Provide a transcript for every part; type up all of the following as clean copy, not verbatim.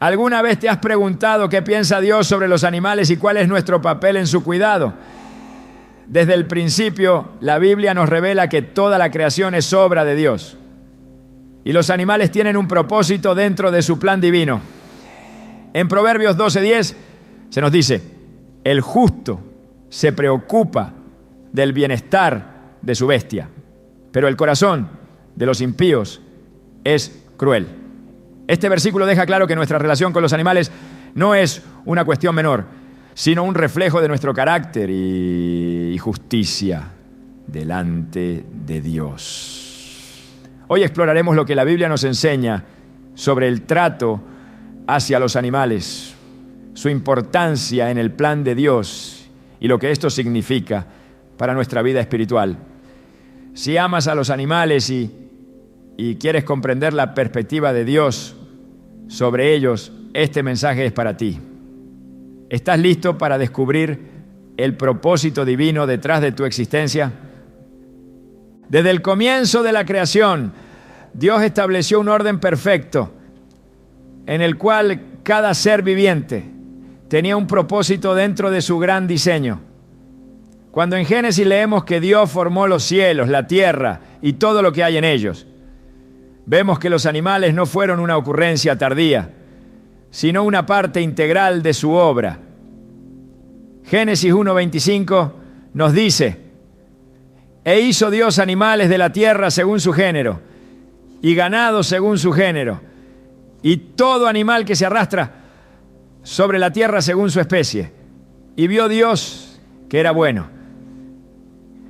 ¿Alguna vez te has preguntado qué piensa Dios sobre los animales y cuál es nuestro papel en su cuidado? Desde el principio, la Biblia nos revela que toda la creación es obra de Dios. Y los animales tienen un propósito dentro de su plan divino. En Proverbios 12:10 se nos dice: el justo se preocupa del bienestar de su bestia, pero el corazón de los impíos es cruel. Este versículo deja claro que nuestra relación con los animales no es una cuestión menor, sino un reflejo de nuestro carácter y justicia delante de Dios. Hoy exploraremos lo que la Biblia nos enseña sobre el trato hacia los animales, su importancia en el plan de Dios y lo que esto significa para nuestra vida espiritual. Si amas a los animales y quieres comprender la perspectiva de Dios sobre ellos, este mensaje es para ti. ¿Estás listo para descubrir el propósito divino detrás de tu existencia? Desde el comienzo de la creación, Dios estableció un orden perfecto en el cual cada ser viviente tenía un propósito dentro de su gran diseño. Cuando en Génesis leemos que Dios formó los cielos, la tierra y todo lo que hay en ellos, vemos que los animales no fueron una ocurrencia tardía, sino una parte integral de su obra. Génesis 1:25 nos dice: e hizo Dios animales de la tierra según su género, y ganado según su género, y todo animal que se arrastra sobre la tierra según su especie. Y vio Dios que era bueno.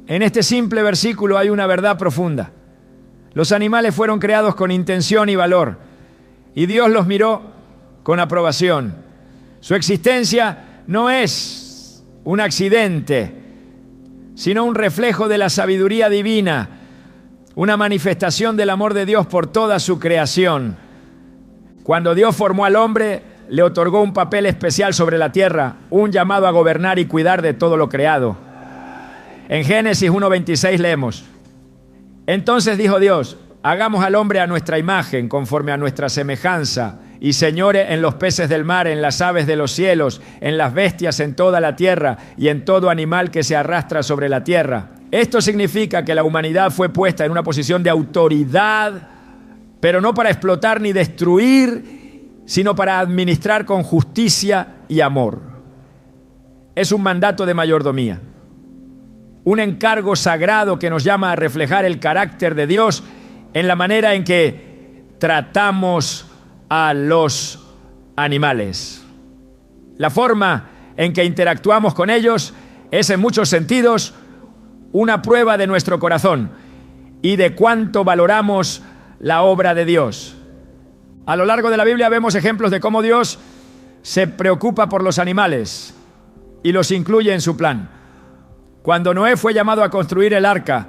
En este simple versículo hay una verdad profunda. Los animales fueron creados con intención y valor, y Dios los miró con aprobación. Su existencia no es un accidente, sino un reflejo de la sabiduría divina, una manifestación del amor de Dios por toda su creación. Cuando Dios formó al hombre, le otorgó un papel especial sobre la tierra, un llamado a gobernar y cuidar de todo lo creado. En Génesis 1:26 leemos: entonces dijo Dios: hagamos al hombre a nuestra imagen, conforme a nuestra semejanza, y señore en los peces del mar, en las aves de los cielos, en las bestias en toda la tierra, y en todo animal que se arrastra sobre la tierra. Esto significa que la humanidad fue puesta en una posición de autoridad, pero no para explotar ni destruir, sino para administrar con justicia y amor. Es un mandato de mayordomía, un encargo sagrado que nos llama a reflejar el carácter de Dios en la manera en que tratamos a los animales. La forma en que interactuamos con ellos es en muchos sentidos una prueba de nuestro corazón y de cuánto valoramos la obra de Dios. A lo largo de la Biblia vemos ejemplos de cómo Dios se preocupa por los animales y los incluye en su plan. Cuando Noé fue llamado a construir el arca,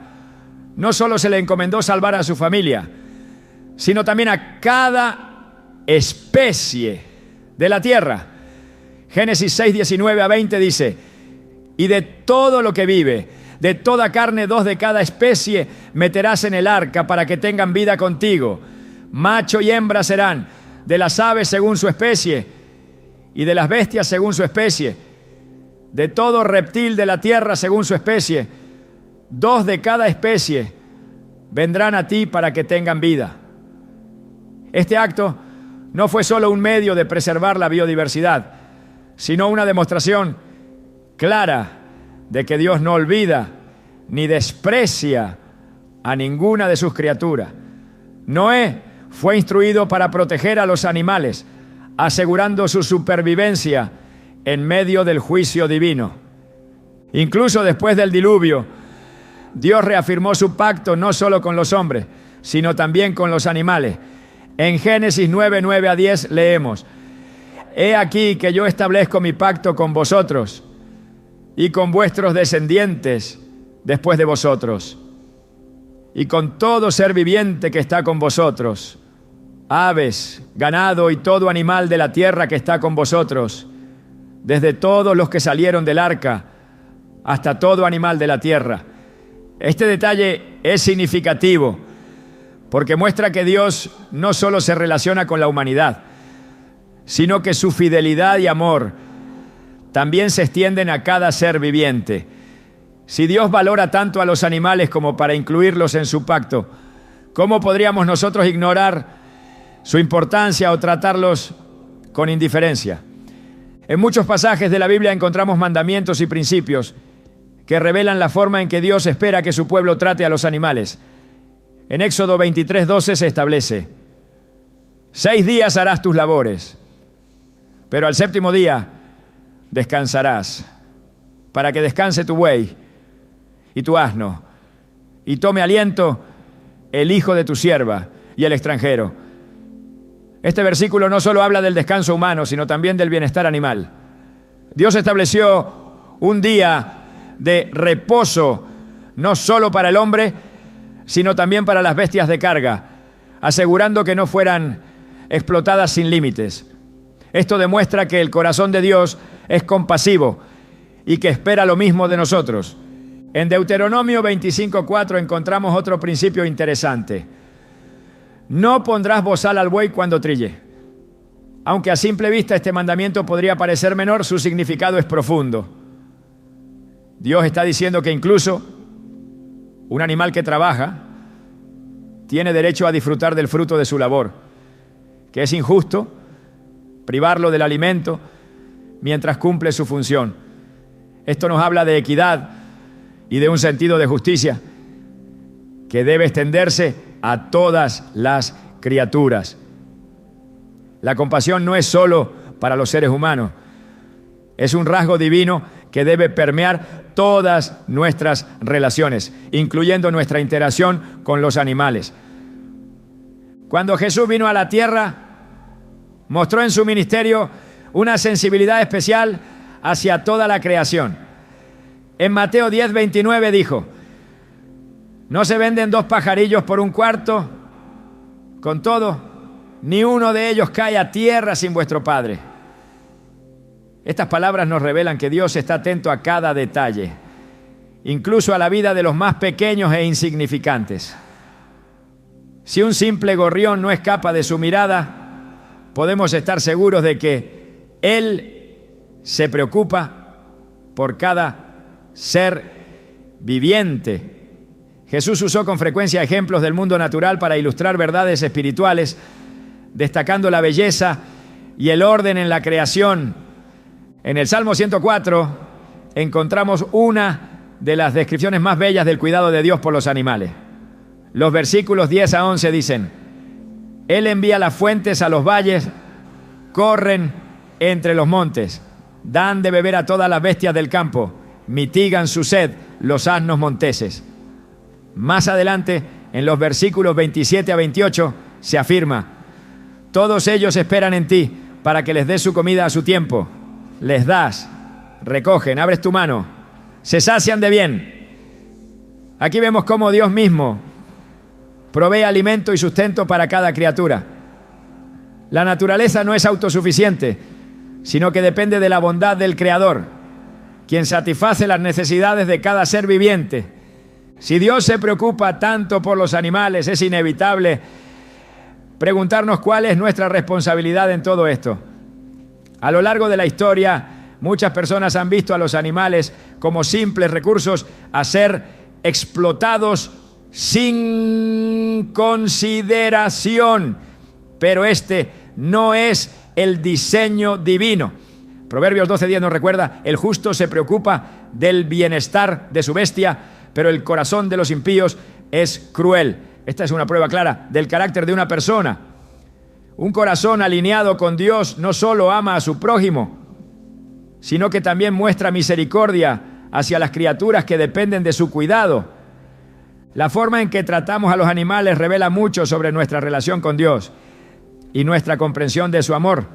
no solo se le encomendó salvar a su familia, sino también a cada especie de la tierra. Génesis 6:19-20 dice: y de todo lo que vive, de toda carne, 2 de cada especie meterás en el arca para que tengan vida contigo. Macho y hembra serán, de las aves según su especie, y de las bestias según su especie, de todo reptil de la tierra según su especie. 2 de cada especie vendrán a ti para que tengan vida. Este acto no fue solo un medio de preservar la biodiversidad, sino una demostración clara de que Dios no olvida ni desprecia a ninguna de sus criaturas. Noé fue instruido para proteger a los animales, asegurando su supervivencia en medio del juicio divino. Incluso después del diluvio, Dios reafirmó su pacto no solo con los hombres, sino también con los animales. En Génesis 9:9-10 leemos: he aquí que yo establezco mi pacto con vosotros y con vuestros descendientes después de vosotros, y con todo ser viviente que está con vosotros, aves, ganado y todo animal de la tierra que está con vosotros, desde todos los que salieron del arca hasta todo animal de la tierra. Este detalle es significativo porque muestra que Dios no solo se relaciona con la humanidad, sino que su fidelidad y amor también se extienden a cada ser viviente. Si Dios valora tanto a los animales como para incluirlos en su pacto, ¿cómo podríamos nosotros ignorar su importancia o tratarlos con indiferencia? En muchos pasajes de la Biblia encontramos mandamientos y principios que revelan la forma en que Dios espera que su pueblo trate a los animales. En Éxodo 23:12 se establece: 6 días harás tus labores, pero al 7º día descansarás, para que descanse tu buey y tu asno, y tome aliento el hijo de tu sierva y el extranjero. Este versículo no solo habla del descanso humano, sino también del bienestar animal. Dios estableció un día de reposo, no solo para el hombre, sino también para las bestias de carga, asegurando que no fueran explotadas sin límites. Esto demuestra que el corazón de Dios es compasivo y que espera lo mismo de nosotros. En Deuteronomio 25:4 encontramos otro principio interesante. No pondrás bozal al buey cuando trille. Aunque a simple vista este mandamiento podría parecer menor, su significado es profundo. Dios está diciendo que incluso un animal que trabaja tiene derecho a disfrutar del fruto de su labor, que es injusto privarlo del alimento mientras cumple su función. Esto nos habla de equidad y de un sentido de justicia que debe extenderse a todas las criaturas. La compasión no es solo para los seres humanos, es un rasgo divino que debe permear todas nuestras relaciones, incluyendo nuestra interacción con los animales. Cuando Jesús vino a la tierra, mostró en su ministerio una sensibilidad especial hacia toda la creación. En Mateo 10:29 dijo: no se venden 2 pajarillos por un cuarto, con todo, ni uno de ellos cae a tierra sin vuestro Padre. Estas palabras nos revelan que Dios está atento a cada detalle, incluso a la vida de los más pequeños e insignificantes. Si un simple gorrión no escapa de su mirada, podemos estar seguros de que Él se preocupa por cada ser viviente. Jesús usó con frecuencia ejemplos del mundo natural para ilustrar verdades espirituales, destacando la belleza y el orden en la creación. En el Salmo 104 encontramos una de las descripciones más bellas del cuidado de Dios por los animales. Los versículos 10 a 11 dicen: Él envía las fuentes a los valles, corren entre los montes, dan de beber a todas las bestias del campo, mitigan su sed los asnos monteses. Más adelante, en los versículos 27 a 28, se afirma: todos ellos esperan en ti para que les des su comida a su tiempo. Les das, recogen, abres tu mano, se sacian de bien. Aquí vemos cómo Dios mismo provee alimento y sustento para cada criatura. La naturaleza no es autosuficiente, sino que depende de la bondad del Creador, quien satisface las necesidades de cada ser viviente. Si Dios se preocupa tanto por los animales, es inevitable preguntarnos cuál es nuestra responsabilidad en todo esto. A lo largo de la historia, muchas personas han visto a los animales como simples recursos a ser explotados sin consideración, pero este no es el diseño divino. Proverbios 12:10 nos recuerda: el justo se preocupa del bienestar de su bestia, pero el corazón de los impíos es cruel. Esta es una prueba clara del carácter de una persona. Un corazón alineado con Dios no solo ama a su prójimo, sino que también muestra misericordia hacia las criaturas que dependen de su cuidado. La forma en que tratamos a los animales revela mucho sobre nuestra relación con Dios y nuestra comprensión de su amor.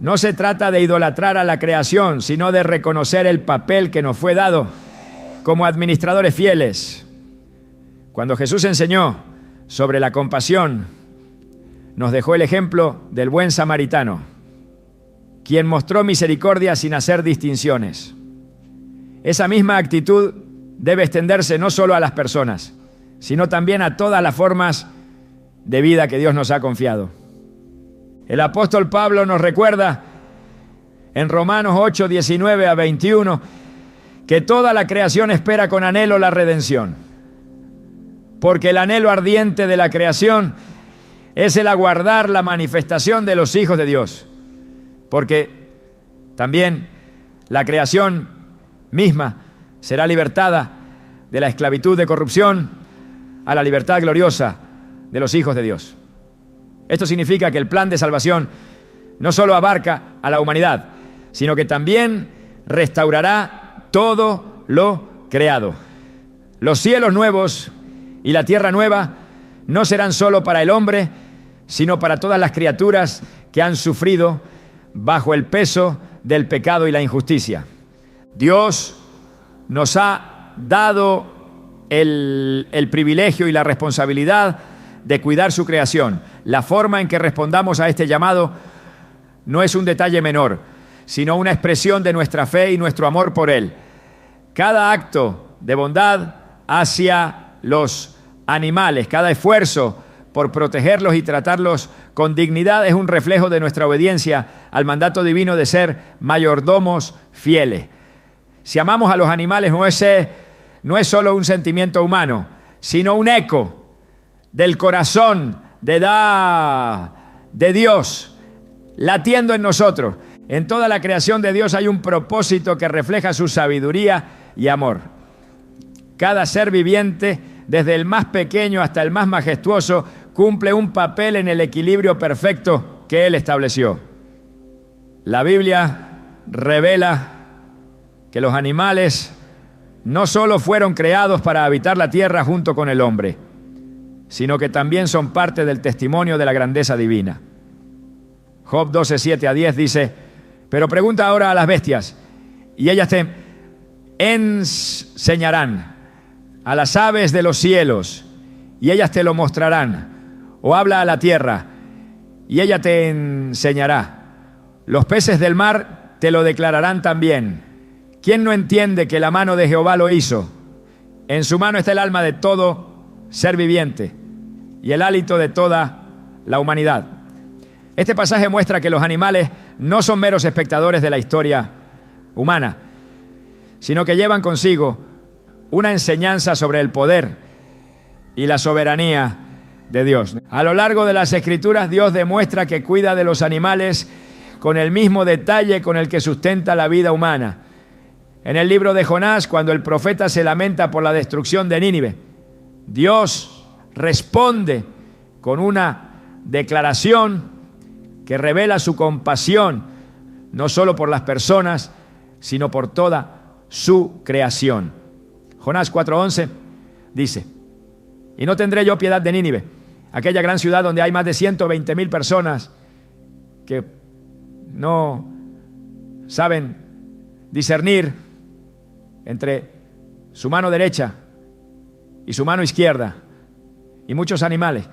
No se trata de idolatrar a la creación, sino de reconocer el papel que nos fue dado como administradores fieles. Cuando Jesús enseñó sobre la compasión, nos dejó el ejemplo del buen samaritano, quien mostró misericordia sin hacer distinciones. Esa misma actitud debe extenderse no solo a las personas, sino también a todas las formas de vida que Dios nos ha confiado. El apóstol Pablo nos recuerda en Romanos 8, 19 a 21 que toda la creación espera con anhelo la redención. Porque el anhelo ardiente de la creación es el aguardar la manifestación de los hijos de Dios. Porque también la creación misma será libertada de la esclavitud de corrupción a la libertad gloriosa de los hijos de Dios. Esto significa que el plan de salvación no solo abarca a la humanidad, sino que también restaurará todo lo creado. Los cielos nuevos y la tierra nueva no serán solo para el hombre, sino para todas las criaturas que han sufrido bajo el peso del pecado y la injusticia. Dios nos ha dado el privilegio y la responsabilidad de cuidar su creación. La forma en que respondamos a este llamado no es un detalle menor, sino una expresión de nuestra fe y nuestro amor por Él. Cada acto de bondad hacia los animales, cada esfuerzo por protegerlos y tratarlos con dignidad es un reflejo de nuestra obediencia al mandato divino de ser mayordomos fieles. Si amamos a los animales no es solo un sentimiento humano, sino un eco del corazón de Dios latiendo en nosotros. En toda la creación de Dios hay un propósito que refleja su sabiduría y amor. Cada ser viviente, desde el más pequeño hasta el más majestuoso, cumple un papel en el equilibrio perfecto que Él estableció. La Biblia revela que los animales no solo fueron creados para habitar la tierra junto con el hombre, sino que también son parte del testimonio de la grandeza divina. Job 12, 7 a 10 dice: pero pregunta ahora a las bestias, y ellas te enseñarán, a las aves de los cielos, y ellas te lo mostrarán. O habla a la tierra, y ella te enseñará. Los peces del mar te lo declararán también. ¿Quién no entiende que la mano de Jehová lo hizo? En su mano está el alma de todo ser viviente y el hálito de toda la humanidad. Este pasaje muestra que los animales no son meros espectadores de la historia humana, sino que llevan consigo una enseñanza sobre el poder y la soberanía de Dios. A lo largo de las Escrituras, Dios demuestra que cuida de los animales con el mismo detalle con el que sustenta la vida humana. En el libro de Jonás, cuando el profeta se lamenta por la destrucción de Nínive, Dios responde con una declaración que revela su compasión, no solo por las personas, sino por toda su creación. Jonás 4:11 dice: y no tendré yo piedad de Nínive, aquella gran ciudad donde hay más de 120,000 personas que no saben discernir entre su mano derecha y su mano izquierda, y muchos animales.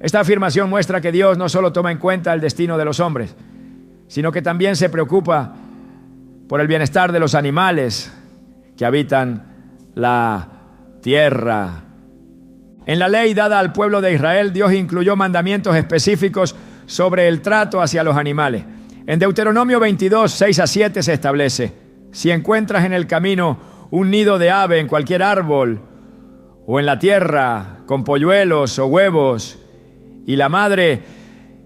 Esta afirmación muestra que Dios no solo toma en cuenta el destino de los hombres, sino que también se preocupa por el bienestar de los animales que habitan la tierra. En la ley dada al pueblo de Israel, Dios incluyó mandamientos específicos sobre el trato hacia los animales. En Deuteronomio 22, 6 a 7 se establece: si encuentras en el camino un nido de ave en cualquier árbol o en la tierra con polluelos o huevos, y la madre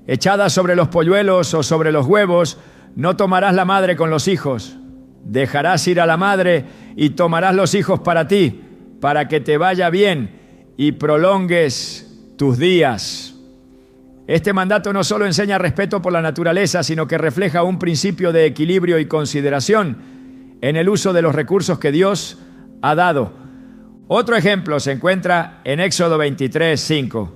echada sobre los polluelos o sobre los huevos, no tomarás la madre con los hijos. Dejarás ir a la madre y tomarás los hijos para ti, para que te vaya bien y prolongues tus días. Este mandato no solo enseña respeto por la naturaleza, sino que refleja un principio de equilibrio y consideración en el uso de los recursos que Dios ha dado. Otro ejemplo se encuentra en Éxodo 23, 5.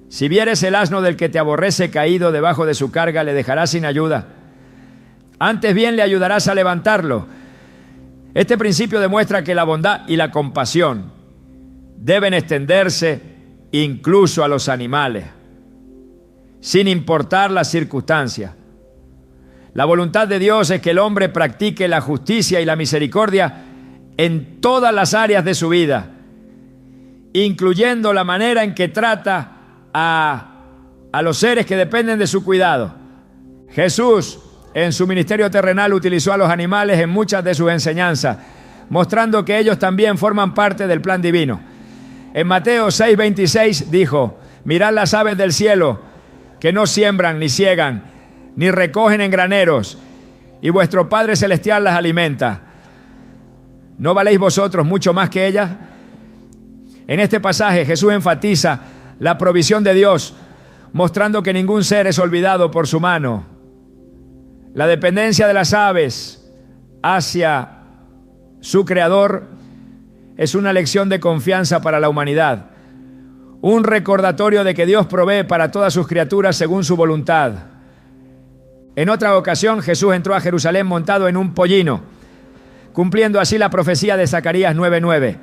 Si vieres el asno del que te aborrece caído debajo de su carga, le dejarás sin ayuda. Antes bien le ayudarás a levantarlo. Este principio demuestra que la bondad y la compasión deben extenderse incluso a los animales, sin importar las circunstancias. La voluntad de Dios es que el hombre practique la justicia y la misericordia en todas las áreas de su vida, incluyendo la manera en que trata a a los seres que dependen de su cuidado. Jesús, en su ministerio terrenal, utilizó a los animales en muchas de sus enseñanzas, mostrando que ellos también forman parte del plan divino. En Mateo 6:26 dijo: mirad las aves del cielo, que no siembran ni siegan, ni recogen en graneros, y vuestro Padre Celestial las alimenta. ¿No valéis vosotros mucho más que ellas? En este pasaje Jesús enfatiza la provisión de Dios, mostrando que ningún ser es olvidado por su mano. La dependencia de las aves hacia su Creador es una lección de confianza para la humanidad, un recordatorio de que Dios provee para todas sus criaturas según su voluntad. En otra ocasión, Jesús entró a Jerusalén montado en un pollino, cumpliendo así la profecía de Zacarías 9:9.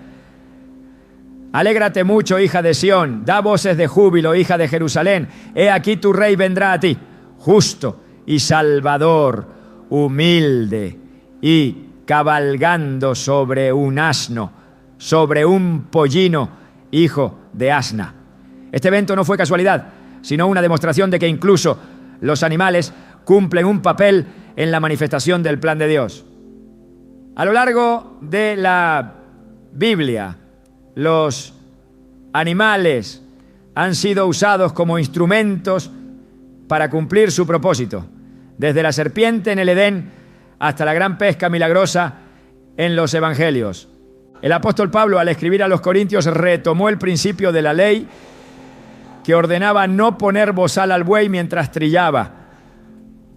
Alégrate mucho, hija de Sión, da voces de júbilo, hija de Jerusalén. He aquí tu rey vendrá a ti, justo y salvador, humilde y cabalgando sobre un asno, sobre un pollino, hijo de asna. Este evento no fue casualidad, sino una demostración de que incluso los animales cumplen un papel en la manifestación del plan de Dios. A lo largo de la Biblia, los animales han sido usados como instrumentos para cumplir su propósito, desde la serpiente en el Edén hasta la gran pesca milagrosa en los evangelios. El apóstol Pablo, al escribir a los Corintios, retomó el principio de la ley que ordenaba no poner bozal al buey mientras trillaba,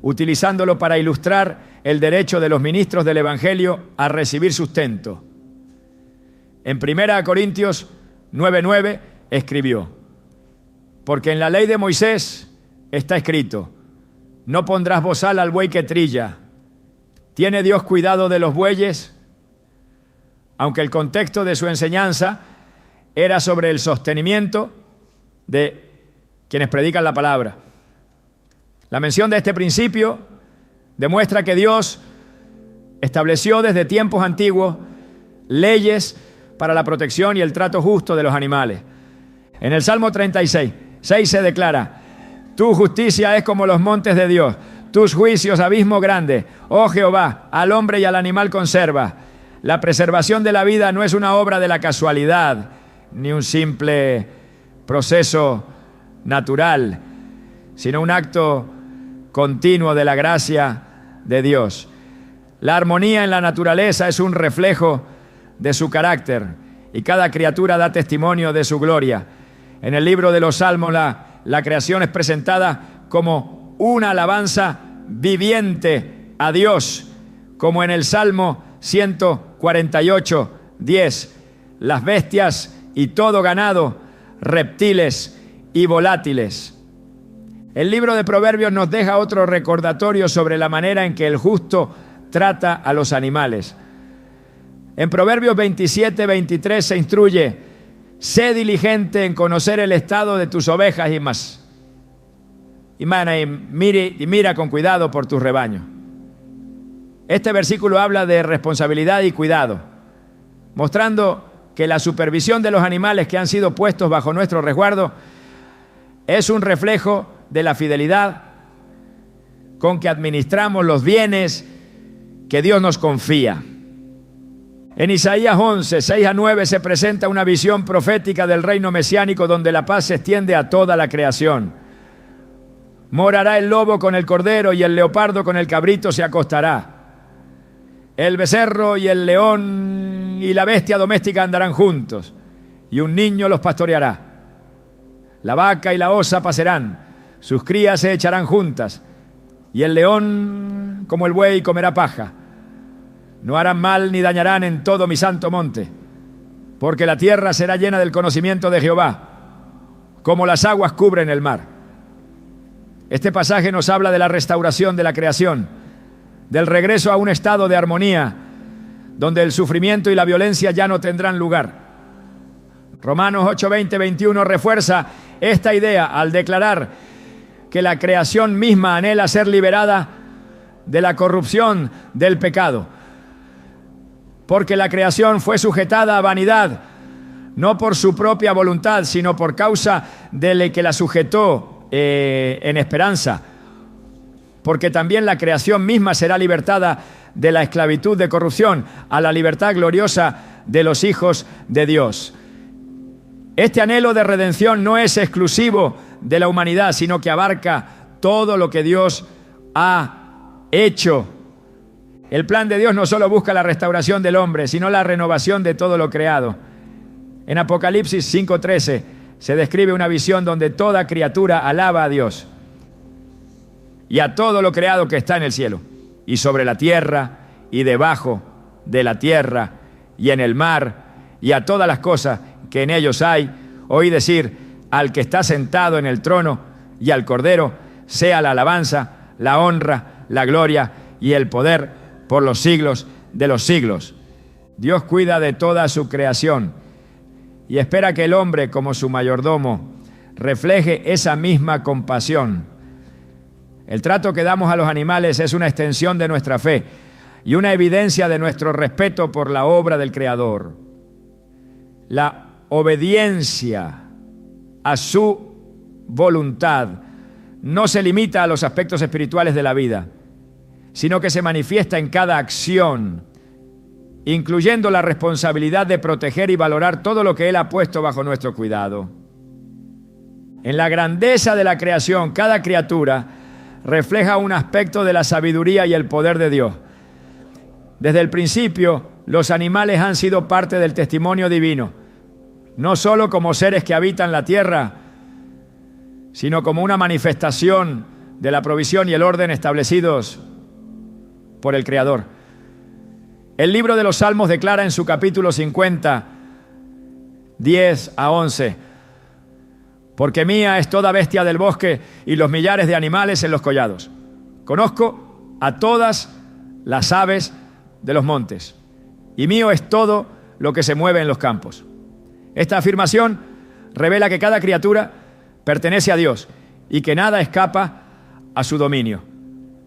utilizándolo para ilustrar el derecho de los ministros del evangelio a recibir sustento. En 1 Corintios 9:9 escribió: porque en la ley de Moisés está escrito: no pondrás bozal al buey que trilla. ¿Tiene Dios cuidado de los bueyes? Aunque el contexto de su enseñanza era sobre el sostenimiento de quienes predican la palabra. La mención de este principio demuestra que Dios estableció desde tiempos antiguos leyes para la protección y el trato justo de los animales. En el Salmo 36:6 se declara: tu justicia es como los montes de Dios, tus juicios abismo grande. Oh Jehová, al hombre y al animal conserva. La preservación de la vida no es una obra de la casualidad, ni un simple proceso natural, sino un acto continuo de la gracia de Dios. La armonía en la naturaleza es un reflejo de su carácter, y cada criatura da testimonio de su gloria. En el libro de los Salmos, la creación es presentada como una alabanza viviente a Dios, como en el Salmo 148:10, las bestias y todo ganado, reptiles y volátiles. El libro de Proverbios nos deja otro recordatorio sobre la manera en que el justo trata a los animales. En Proverbios 27:23 se instruye: sé diligente en conocer el estado de tus ovejas y mira con cuidado por tus rebaños. Este versículo habla de responsabilidad y cuidado, mostrando que la supervisión de los animales que han sido puestos bajo nuestro resguardo es un reflejo de la fidelidad con que administramos los bienes que Dios nos confía. En Isaías 11:6-9 se presenta una visión profética del reino mesiánico donde la paz se extiende a toda la creación. Morará el lobo con el cordero y el leopardo con el cabrito se acostará. El becerro y el león y la bestia doméstica andarán juntos, y un niño los pastoreará. La vaca y la osa pasarán, sus crías se echarán juntas, y el león como el buey comerá paja. No harán mal ni dañarán en todo mi santo monte, porque la tierra será llena del conocimiento de Jehová, como las aguas cubren el mar. Este pasaje nos habla de la restauración de la creación, del regreso a un estado de armonía, donde el sufrimiento y la violencia ya no tendrán lugar. Romanos 8:20-21 refuerza esta idea al declarar que la creación misma anhela ser liberada de la corrupción del pecado, porque la creación fue sujetada a vanidad, no por su propia voluntad, sino por causa del que la sujetó, en esperanza, porque también la creación misma será libertada de la esclavitud de corrupción a la libertad gloriosa de los hijos de Dios. Este anhelo de redención no es exclusivo de la humanidad, sino que abarca todo lo que Dios ha hecho. El plan de Dios no solo busca la restauración del hombre, sino la renovación de todo lo creado. En Apocalipsis 5:13 se describe una visión donde toda criatura alaba a Dios y a todo lo creado que está en el cielo, y sobre la tierra, y debajo de la tierra, y en el mar, y a todas las cosas que en ellos hay. Oí decir al que está sentado en el trono y al Cordero, sea la alabanza, la honra, la gloria y el poder por los siglos de los siglos. Dios cuida de toda su creación y espera que el hombre, como su mayordomo, refleje esa misma compasión. El trato que damos a los animales es una extensión de nuestra fe y una evidencia de nuestro respeto por la obra del Creador. La obediencia a su voluntad no se limita a los aspectos espirituales de la vida, sino que se manifiesta en cada acción, incluyendo la responsabilidad de proteger y valorar todo lo que Él ha puesto bajo nuestro cuidado. En la grandeza de la creación, cada criatura refleja un aspecto de la sabiduría y el poder de Dios. Desde el principio, los animales han sido parte del testimonio divino, no solo como seres que habitan la tierra, sino como una manifestación de la provisión y el orden establecidos por el Creador. El libro de los Salmos declara en su capítulo 50, 10 a 11, porque mía es toda bestia del bosque y los millares de animales en los collados. Conozco a todas las aves de los montes, y mío es todo lo que se mueve en los campos. Esta afirmación revela que cada criatura pertenece a Dios y que nada escapa a su dominio.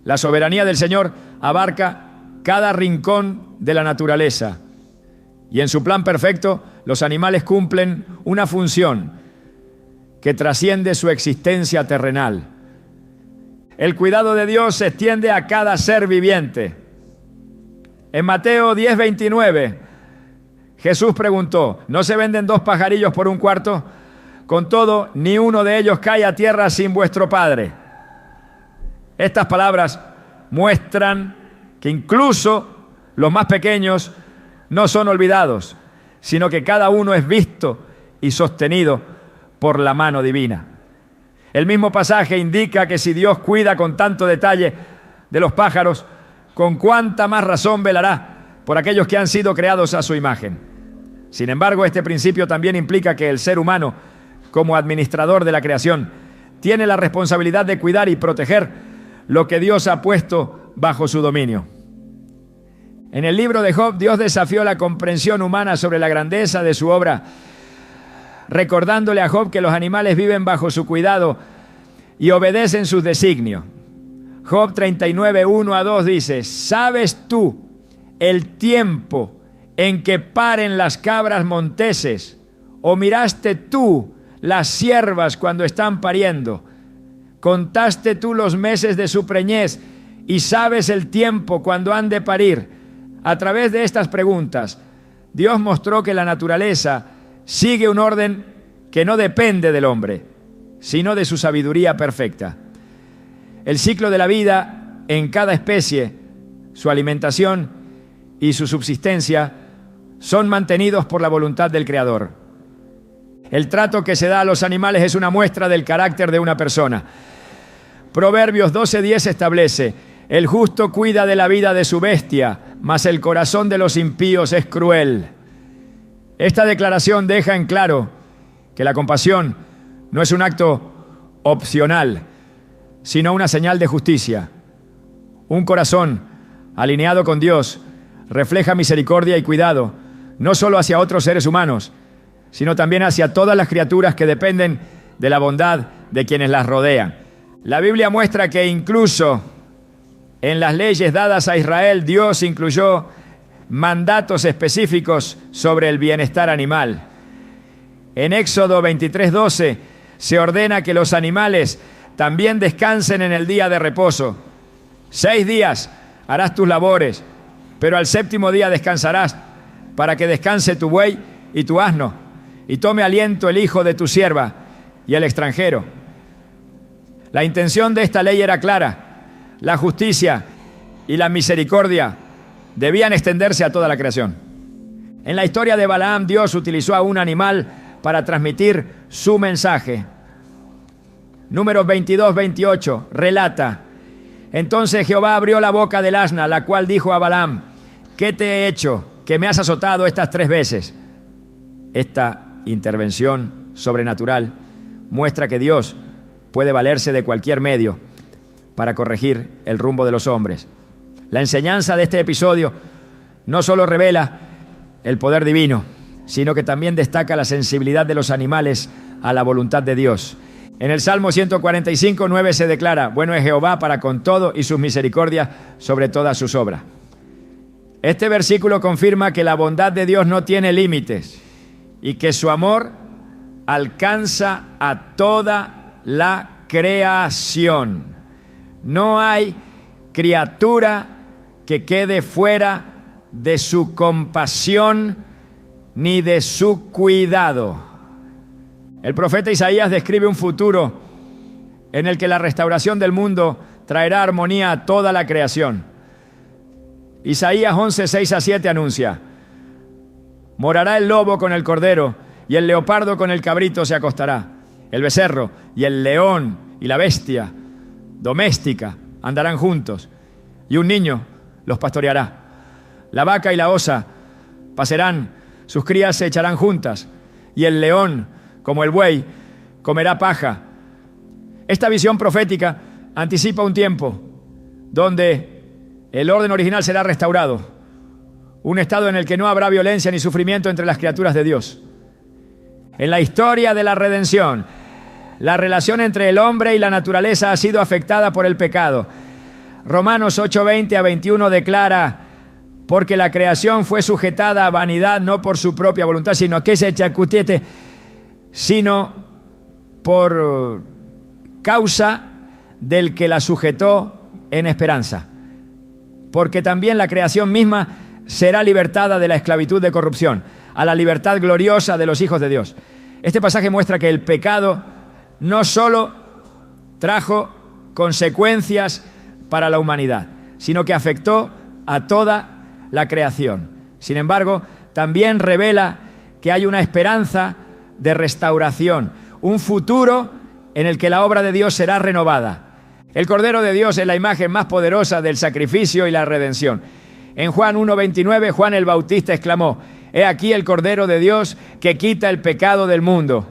La soberanía del Señor abarca cada rincón de la naturaleza, y en su plan perfecto los animales cumplen una función que trasciende su existencia terrenal. El cuidado de Dios se extiende a cada ser viviente. En Mateo 10:29, Jesús preguntó: ¿no se venden 2 pajarillos por 1 cuarto? Con todo, ni uno de ellos cae a tierra sin vuestro Padre. Estas palabras muestran que incluso los más pequeños no son olvidados, sino que cada uno es visto y sostenido por la mano divina. El mismo pasaje indica que si Dios cuida con tanto detalle de los pájaros, con cuánta más razón velará por aquellos que han sido creados a su imagen. Sin embargo, este principio también implica que el ser humano, como administrador de la creación, tiene la responsabilidad de cuidar y proteger lo que Dios ha puesto bajo su dominio. En el libro de Job, Dios desafió la comprensión humana sobre la grandeza de su obra, recordándole a Job que los animales viven bajo su cuidado y obedecen sus designios. Job 39, 1 a 2 dice: ¿sabes tú el tiempo en que paren las cabras monteses? ¿O miraste tú las ciervas cuando están pariendo? ¿Contaste tú los meses de su preñez y sabes el tiempo cuando han de parir? A través de estas preguntas, Dios mostró que la naturaleza sigue un orden que no depende del hombre, sino de su sabiduría perfecta. El ciclo de la vida en cada especie, su alimentación y su subsistencia son mantenidos por la voluntad del Creador. El trato que se da a los animales es una muestra del carácter de una persona. Proverbios 12:10 establece: el justo cuida de la vida de su bestia, mas el corazón de los impíos es cruel. Esta declaración deja en claro que la compasión no es un acto opcional, sino una señal de justicia. Un corazón alineado con Dios refleja misericordia y cuidado, no solo hacia otros seres humanos, sino también hacia todas las criaturas que dependen de la bondad de quienes las rodean. La Biblia muestra que incluso en las leyes dadas a Israel, Dios incluyó mandatos específicos sobre el bienestar animal. En Éxodo 23:12 se ordena que los animales también descansen en el día de reposo. 6 días harás tus labores, pero al 7º día descansarás, para que descanse tu buey y tu asno, y tome aliento el hijo de tu sierva y el extranjero. La intención de esta ley era clara: la justicia y la misericordia debían extenderse a toda la creación. En la historia de Balaam, Dios utilizó a un animal para transmitir su mensaje. Números 22-28 relata: entonces Jehová abrió la boca del asna, la cual dijo a Balaam: ¿qué te he hecho, que me has azotado estas 3 veces? Esta intervención sobrenatural muestra que Dios puede valerse de cualquier medio para corregir el rumbo de los hombres. La enseñanza de este episodio no solo revela el poder divino, sino que también destaca la sensibilidad de los animales a la voluntad de Dios. En el Salmo 145:9 se declara: bueno es Jehová para con todo, y sus misericordias sobre todas sus obras. Este versículo confirma que la bondad de Dios no tiene límites y que su amor alcanza a toda la creación. No hay criatura que quede fuera de su compasión ni de su cuidado. El profeta Isaías describe un futuro en el que la restauración del mundo traerá armonía a toda la creación. Isaías 11:6-7 anuncia: morará el lobo con el cordero, y el leopardo con el cabrito se acostará. El becerro y el león y la bestia doméstica andarán juntos, y un niño los pastoreará. La vaca y la osa pasarán, sus crías se echarán juntas, y el león, como el buey, comerá paja. Esta visión profética anticipa un tiempo donde el orden original será restaurado, un estado en el que no habrá violencia ni sufrimiento entre las criaturas de Dios. En la historia de la redención, la relación entre el hombre y la naturaleza ha sido afectada por el pecado. Romanos 8:20-21 declara: porque la creación fue sujetada a vanidad no por su propia voluntad, sino por causa del que la sujetó en esperanza. Porque también la creación misma será libertada de la esclavitud de corrupción a la libertad gloriosa de los hijos de Dios. Este pasaje muestra que el pecado no solo trajo consecuencias para la humanidad, sino que afectó a toda la creación. Sin embargo, también revela que hay una esperanza de restauración, un futuro en el que la obra de Dios será renovada. El Cordero de Dios es la imagen más poderosa del sacrificio y la redención. En Juan 1:29, Juan el Bautista exclamó: he aquí el Cordero de Dios que quita el pecado del mundo.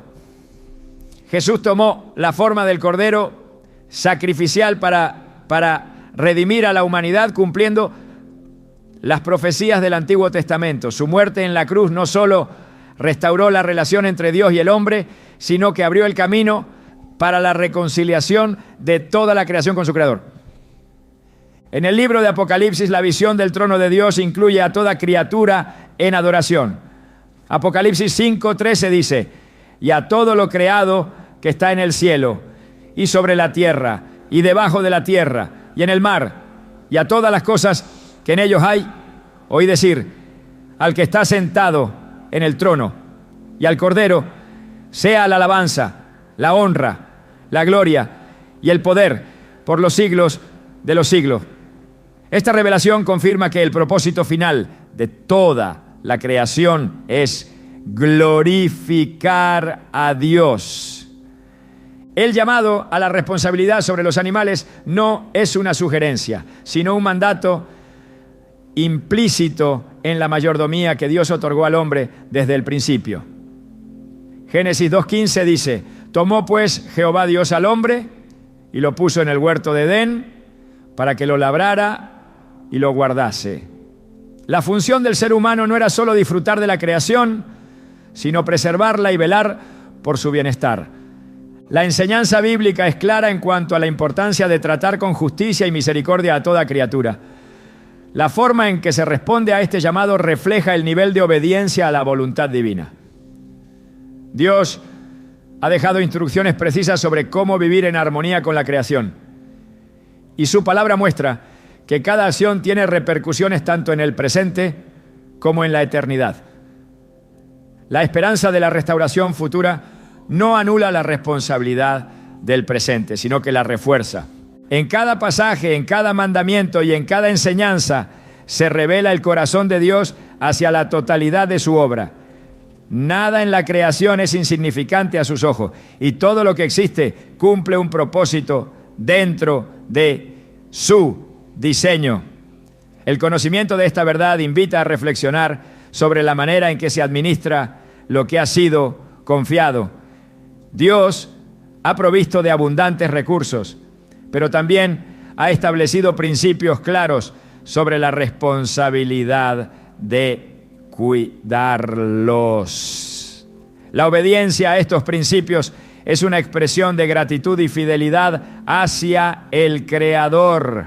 Jesús tomó la forma del Cordero sacrificial para redimir a la humanidad, cumpliendo las profecías del Antiguo Testamento. Su muerte en la cruz no solo restauró la relación entre Dios y el hombre, sino que abrió el camino para la reconciliación de toda la creación con su Creador. En el libro de Apocalipsis, la visión del trono de Dios incluye a toda criatura en adoración. Apocalipsis 5:13 dice: y a todo lo creado que está en el cielo, y sobre la tierra, y debajo de la tierra, y en el mar, y a todas las cosas que en ellos hay, oí decir: al que está sentado en el trono y al Cordero, sea la alabanza, la honra, la gloria y el poder por los siglos de los siglos. Esta revelación confirma que el propósito final de toda la creación es glorificar a Dios. El llamado a la responsabilidad sobre los animales no es una sugerencia, sino un mandato implícito en la mayordomía que Dios otorgó al hombre desde el principio. Génesis 2:15 dice: tomó pues Jehová Dios al hombre y lo puso en el huerto de Edén para que lo labrara y lo guardase. La función del ser humano no era solo disfrutar de la creación, sino preservarla y velar por su bienestar. La enseñanza bíblica es clara en cuanto a la importancia de tratar con justicia y misericordia a toda criatura. La forma en que se responde a este llamado refleja el nivel de obediencia a la voluntad divina. Dios ha dejado instrucciones precisas sobre cómo vivir en armonía con la creación. Y su palabra muestra que cada acción tiene repercusiones tanto en el presente como en la eternidad. La esperanza de la restauración futura no anula la responsabilidad del presente, sino que la refuerza. En cada pasaje, en cada mandamiento y en cada enseñanza se revela el corazón de Dios hacia la totalidad de su obra. Nada en la creación es insignificante a sus ojos y todo lo que existe cumple un propósito dentro de su diseño. El conocimiento de esta verdad invita a reflexionar sobre la manera en que se administra lo que ha sido confiado. Dios ha provisto de abundantes recursos, pero también ha establecido principios claros sobre la responsabilidad de cuidarlos. La obediencia a estos principios es una expresión de gratitud y fidelidad hacia el Creador.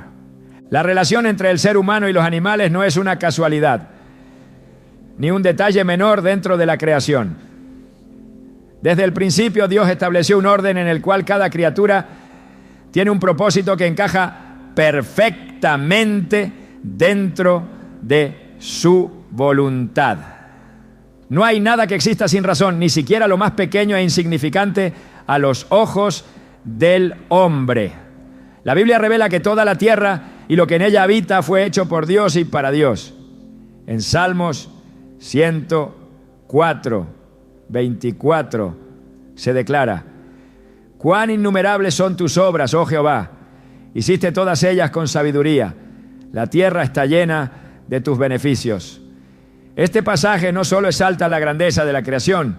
La relación entre el ser humano y los animales no es una casualidad, ni un detalle menor dentro de la creación. Desde el principio Dios estableció un orden en el cual cada criatura tiene un propósito que encaja perfectamente dentro de su voluntad. No hay nada que exista sin razón, ni siquiera lo más pequeño e insignificante a los ojos del hombre. La Biblia revela que toda la tierra y lo que en ella habita fue hecho por Dios y para Dios. En Salmos 104, 24 se declara: cuán innumerables son tus obras, oh Jehová, hiciste todas ellas con sabiduría, la tierra está llena de tus beneficios. Este pasaje no solo exalta la grandeza de la creación,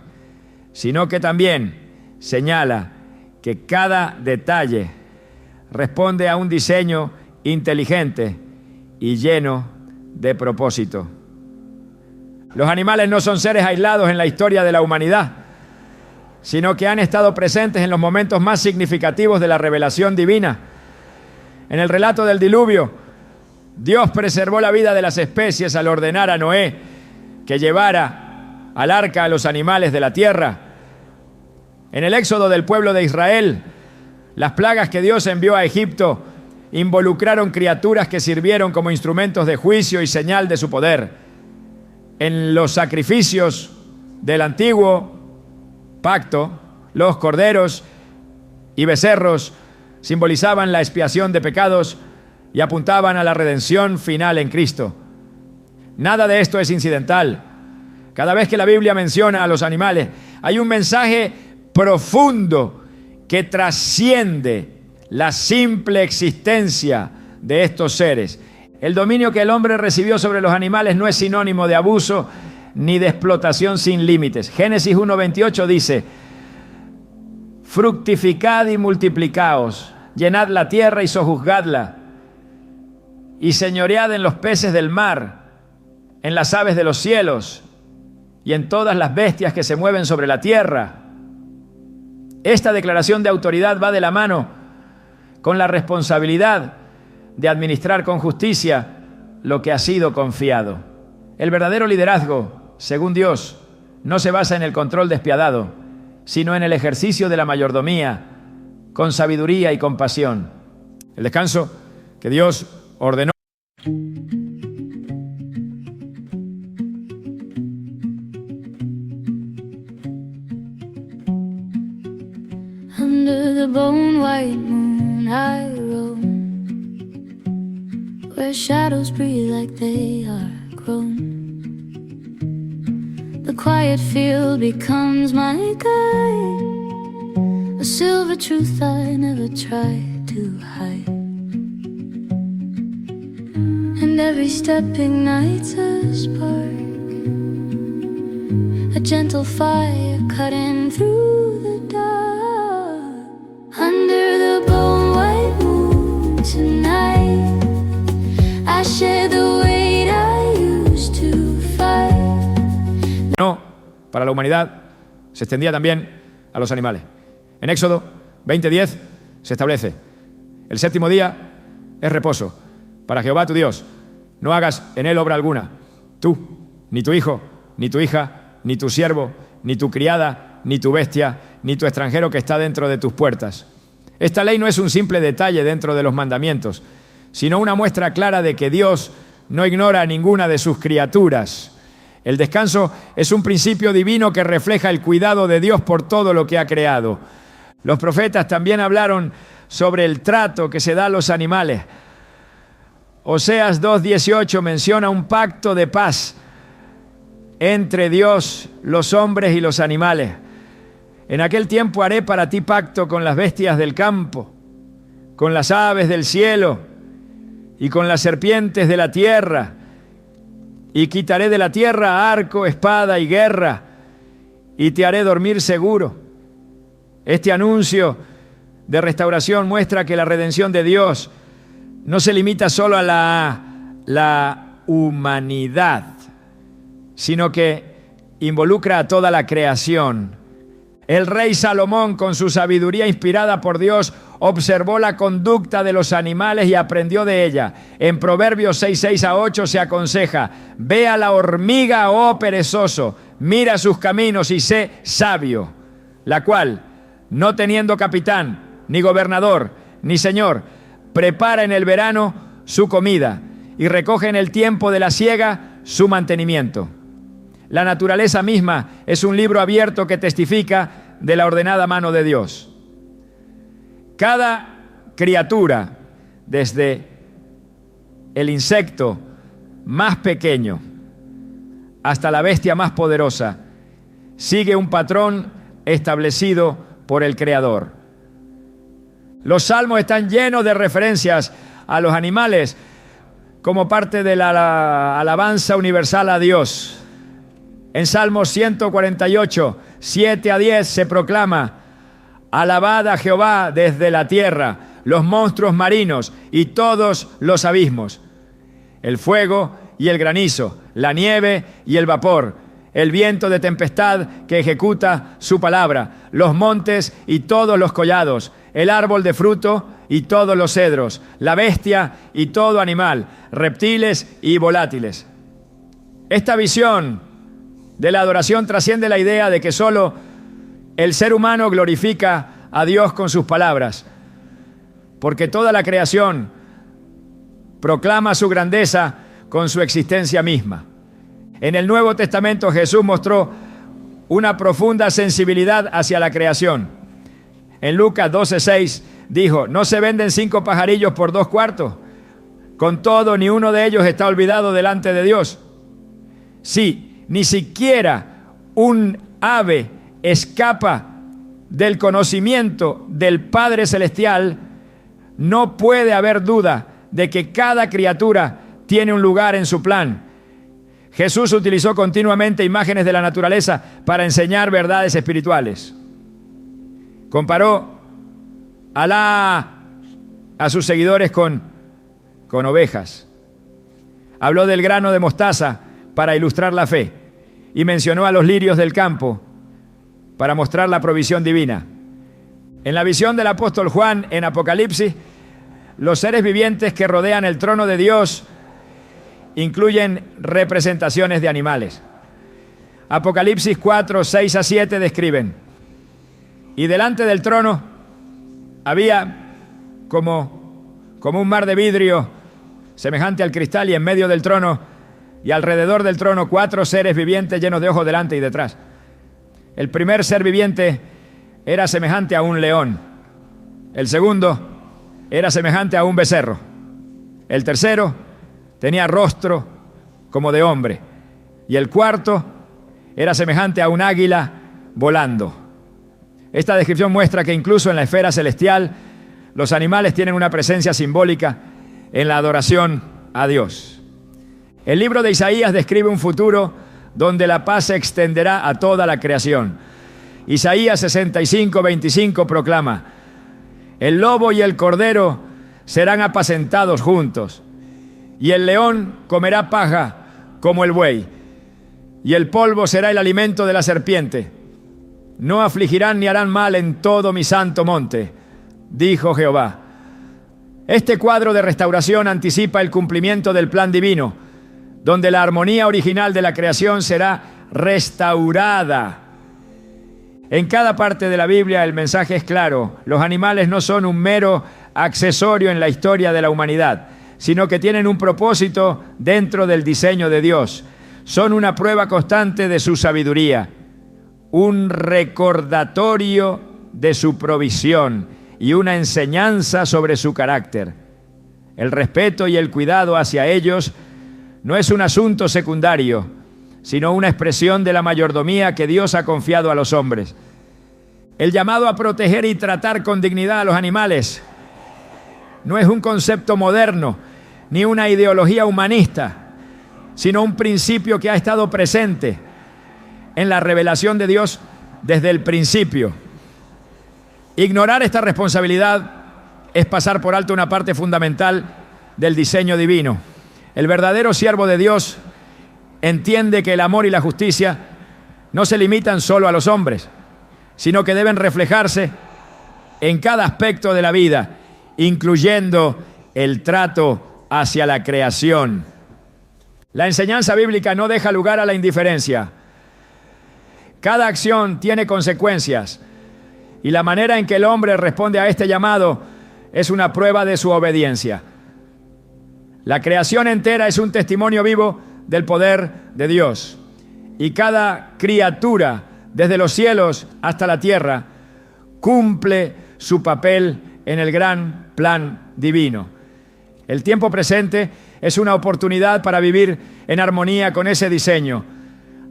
sino que también señala que cada detalle responde a un diseño inteligente y lleno de propósito. Los animales no son seres aislados en la historia de la humanidad, sino que han estado presentes en los momentos más significativos de la revelación divina. En el relato del diluvio, Dios preservó la vida de las especies al ordenar a Noé que llevara al arca a los animales de la tierra. En el éxodo del pueblo de Israel, las plagas que Dios envió a Egipto involucraron criaturas que sirvieron como instrumentos de juicio y señal de su poder. En los sacrificios del antiguo pacto, los corderos y becerros simbolizaban la expiación de pecados y apuntaban a la redención final en Cristo. Nada de esto es incidental. Cada vez que la Biblia menciona a los animales, hay un mensaje profundo que trasciende la simple existencia de estos seres. El dominio que el hombre recibió sobre los animales no es sinónimo de abuso ni de explotación sin límites. Génesis 1:28 dice: fructificad y multiplicaos, llenad la tierra y sojuzgadla, y señoread en los peces del mar, en las aves de los cielos y en todas las bestias que se mueven sobre la tierra. Esta declaración de autoridad va de la mano con la responsabilidad de administrar con justicia lo que ha sido confiado. El verdadero liderazgo, según Dios, no se basa en el control despiadado, sino en el ejercicio de la mayordomía con sabiduría y compasión. El descanso que Dios ordenó. Under the bone white moon I roam, where shadows breathe like they are grown. The quiet field becomes my guide, a silver truth I never tried to hide. And every step ignites a spark, a gentle fire cutting through the dark. Under the bone white moon tonight, I share the weight I used to fight. No, para la humanidad se extendía también a los animales. En Éxodo 20:10 se establece: el séptimo día es reposo para Jehová tu Dios. No hagas en él obra alguna, tú, ni tu hijo, ni tu hija, ni tu siervo, ni tu criada, ni tu bestia, ni tu extranjero que está dentro de tus puertas. Esta ley no es un simple detalle dentro de los mandamientos, sino una muestra clara de que Dios no ignora a ninguna de sus criaturas. El descanso es un principio divino que refleja el cuidado de Dios por todo lo que ha creado. Los profetas también hablaron sobre el trato que se da a los animales. Oseas 2:18 menciona un pacto de paz entre Dios, los hombres y los animales. En aquel tiempo haré para ti pacto con las bestias del campo, con las aves del cielo y con las serpientes de la tierra, y quitaré de la tierra arco, espada y guerra, y te haré dormir seguro. Este anuncio de restauración muestra que la redención de Dios no se limita solo a la humanidad, sino que involucra a toda la creación. El rey Salomón, con su sabiduría inspirada por Dios, observó la conducta de los animales y aprendió de ella. En Proverbios 6:6-8 se aconseja: ve a la hormiga, oh perezoso, mira sus caminos y sé sabio, la cual, no teniendo capitán, ni gobernador, ni señor, prepara en el verano su comida y recoge en el tiempo de la siega su mantenimiento. La naturaleza misma es un libro abierto que testifica de la ordenada mano de Dios. Cada criatura, desde el insecto más pequeño hasta la bestia más poderosa, sigue un patrón establecido por el Creador. Los salmos están llenos de referencias a los animales como parte de la alabanza universal a Dios. En Salmos 148, 7-10 se proclama: alabad a Jehová desde la tierra, los monstruos marinos y todos los abismos, el fuego y el granizo, la nieve y el vapor, el viento de tempestad que ejecuta su palabra, los montes y todos los collados, el árbol de fruto y todos los cedros, la bestia y todo animal, reptiles y volátiles. Esta visión de la adoración trasciende la idea de que solo el ser humano glorifica a Dios con sus palabras, porque toda la creación proclama su grandeza con su existencia misma. En el Nuevo Testamento Jesús mostró una profunda sensibilidad hacia la creación. En Lucas 12:6 dijo: ¿no se venden 5 pajarillos por 2 cuartos? Con todo, ni uno de ellos está olvidado delante de Dios. Sí, ni siquiera un ave escapa del conocimiento del Padre Celestial. No puede haber duda de que cada criatura tiene un lugar en su plan. Jesús utilizó continuamente imágenes de la naturaleza para enseñar verdades espirituales. Comparó a sus seguidores con ovejas. Habló del grano de mostaza para ilustrar la fe y mencionó a los lirios del campo para mostrar la provisión divina. En la visión del apóstol Juan en Apocalipsis, los seres vivientes que rodean el trono de Dios incluyen representaciones de animales. Apocalipsis 4:6-7 describen: y delante del trono había como un mar de vidrio semejante al cristal, y en medio del trono y alrededor del trono 4 seres vivientes llenos de ojos delante y detrás. El primer ser viviente era semejante a un león. El segundo era semejante a un becerro. El tercero tenía rostro como de hombre. Y el cuarto era semejante a un águila volando. Esta descripción muestra que incluso en la esfera celestial los animales tienen una presencia simbólica en la adoración a Dios. El libro de Isaías describe un futuro donde la paz se extenderá a toda la creación. Isaías 65:25 proclama: el lobo y el cordero serán apacentados juntos, y el león comerá paja como el buey, y el polvo será el alimento de la serpiente. No afligirán ni harán mal en todo mi santo monte, dijo Jehová. Este cuadro de restauración anticipa el cumplimiento del plan divino, donde la armonía original de la creación será restaurada. En cada parte de la Biblia el mensaje es claro. Los animales no son un mero accesorio en la historia de la humanidad, sino que tienen un propósito dentro del diseño de Dios. Son una prueba constante de su sabiduría, un recordatorio de su provisión y una enseñanza sobre su carácter. El respeto y el cuidado hacia ellos no es un asunto secundario, sino una expresión de la mayordomía que Dios ha confiado a los hombres. El llamado a proteger y tratar con dignidad a los animales no es un concepto moderno ni una ideología humanista, sino un principio que ha estado presente en la revelación de Dios desde el principio. Ignorar esta responsabilidad es pasar por alto una parte fundamental del diseño divino. El verdadero siervo de Dios entiende que el amor y la justicia no se limitan solo a los hombres, sino que deben reflejarse en cada aspecto de la vida, incluyendo el trato hacia la creación. La enseñanza bíblica no deja lugar a la indiferencia. Cada acción tiene consecuencias y la manera en que el hombre responde a este llamado es una prueba de su obediencia. La creación entera es un testimonio vivo del poder de Dios y cada criatura, desde los cielos hasta la tierra, cumple su papel en el gran plan divino. El tiempo presente es una oportunidad para vivir en armonía con ese diseño,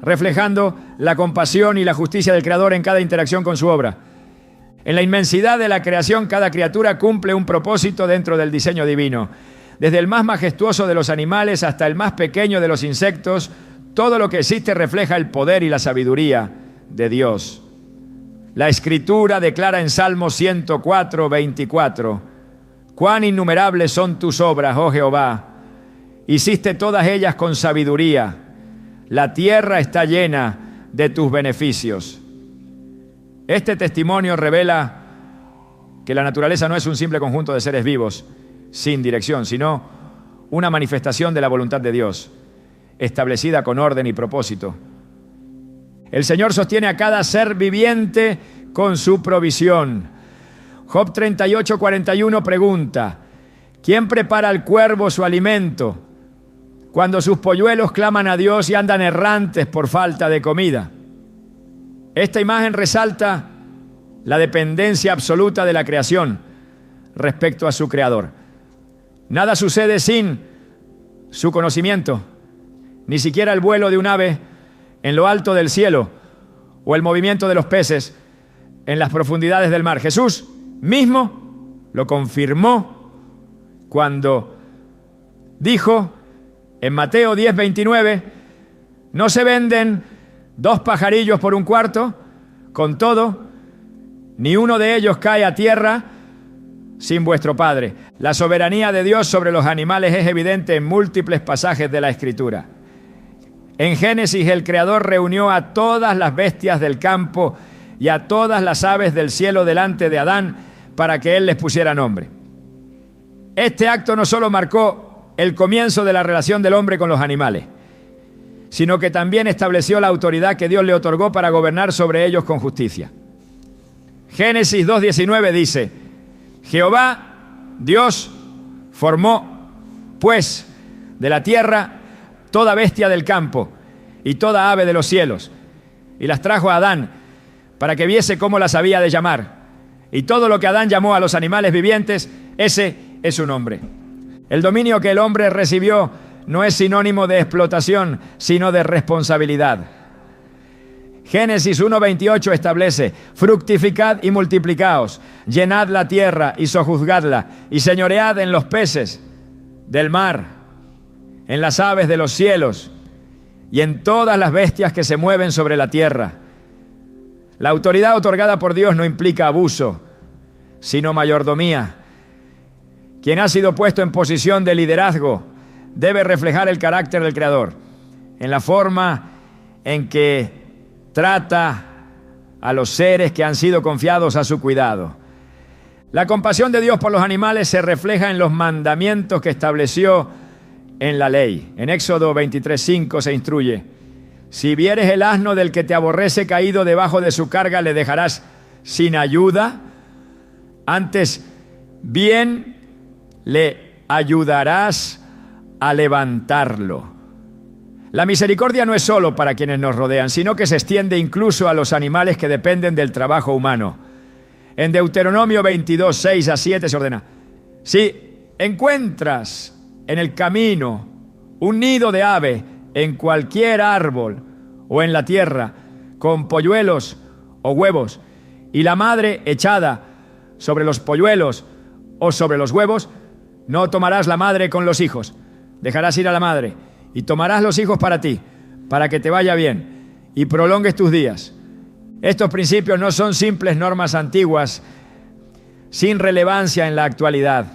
reflejando la compasión y la justicia del Creador en cada interacción con su obra. En la inmensidad de la creación, cada criatura cumple un propósito dentro del diseño divino. Desde el más majestuoso de los animales hasta el más pequeño de los insectos, todo lo que existe refleja el poder y la sabiduría de Dios. La Escritura declara en Salmo 104, 24: «Cuán innumerables son tus obras, oh Jehová, hiciste todas ellas con sabiduría. La tierra está llena de tus beneficios». Este testimonio revela que la naturaleza no es un simple conjunto de seres vivos sin dirección, sino una manifestación de la voluntad de Dios, establecida con orden y propósito. El Señor sostiene a cada ser viviente con su provisión. Job 38, 41 pregunta: ¿quién prepara al cuervo su alimento cuando sus polluelos claman a Dios y andan errantes por falta de comida? Esta imagen resalta la dependencia absoluta de la creación respecto a su Creador. Nada sucede sin su conocimiento, ni siquiera el vuelo de un ave en lo alto del cielo o el movimiento de los peces en las profundidades del mar. Jesús mismo lo confirmó cuando dijo en Mateo 10, 29: «No se venden 2 pajarillos por un cuarto, con todo, ni uno de ellos cae a tierra sin vuestro Padre». La soberanía de Dios sobre los animales es evidente en múltiples pasajes de la Escritura. En Génesis, el Creador reunió a todas las bestias del campo y a todas las aves del cielo delante de Adán para que él les pusiera nombre. Este acto no solo marcó el comienzo de la relación del hombre con los animales, sino que también estableció la autoridad que Dios le otorgó para gobernar sobre ellos con justicia. Génesis 2:19 dice: «Jehová, Dios, formó, pues, de la tierra toda bestia del campo y toda ave de los cielos, y las trajo a Adán para que viese cómo las había de llamar. Y todo lo que Adán llamó a los animales vivientes, ese es su nombre». El dominio que el hombre recibió no es sinónimo de explotación, sino de responsabilidad. Génesis 1:28 establece: «Fructificad y multiplicaos, llenad la tierra y sojuzgadla, y señoread en los peces del mar, en las aves de los cielos, y en todas las bestias que se mueven sobre la tierra». La autoridad otorgada por Dios no implica abuso, sino mayordomía. Quien ha sido puesto en posición de liderazgo debe reflejar el carácter del Creador en la forma en que trata a los seres que han sido confiados a su cuidado. La compasión de Dios por los animales se refleja en los mandamientos que estableció en la ley. En Éxodo 23:5 se instruye: Si vieres el asno del que te aborrece caído debajo de su carga, ¿le dejarás sin ayuda? Antes bien le ayudarás a levantarlo. La misericordia no es solo para quienes nos rodean, sino que se extiende incluso a los animales que dependen del trabajo humano. En Deuteronomio 22, 6 a 7 se ordena: si encuentras en el camino un nido de ave en cualquier árbol o en la tierra, con polluelos o huevos, y la madre echada sobre los polluelos o sobre los huevos, no tomarás la madre con los hijos. Dejarás ir a la madre y tomarás los hijos para ti, para que te vaya bien y prolongues tus días. Estos principios no son simples normas antiguas sin relevancia en la actualidad,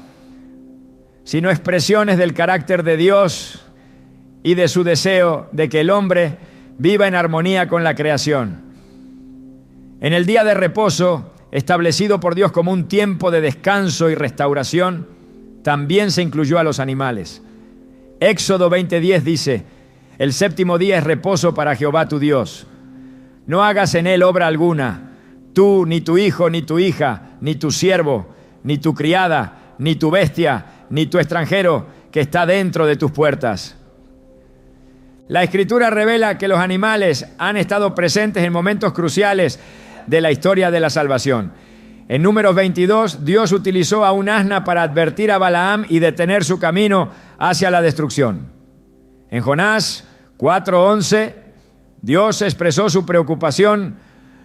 sino expresiones del carácter de Dios y de su deseo de que el hombre viva en armonía con la creación. En el día de reposo, establecido por Dios como un tiempo de descanso y restauración, también se incluyó a los animales. Éxodo 20:10 dice: el séptimo día es reposo para Jehová tu Dios. No hagas en él obra alguna, tú, ni tu hijo, ni tu hija, ni tu siervo, ni tu criada, ni tu bestia, ni tu extranjero que está dentro de tus puertas. La Escritura revela que los animales han estado presentes en momentos cruciales de la historia de la salvación. En Números 22, Dios utilizó a un asna para advertir a Balaam y detener su camino hacia la destrucción. En Jonás 4:11, Dios expresó su preocupación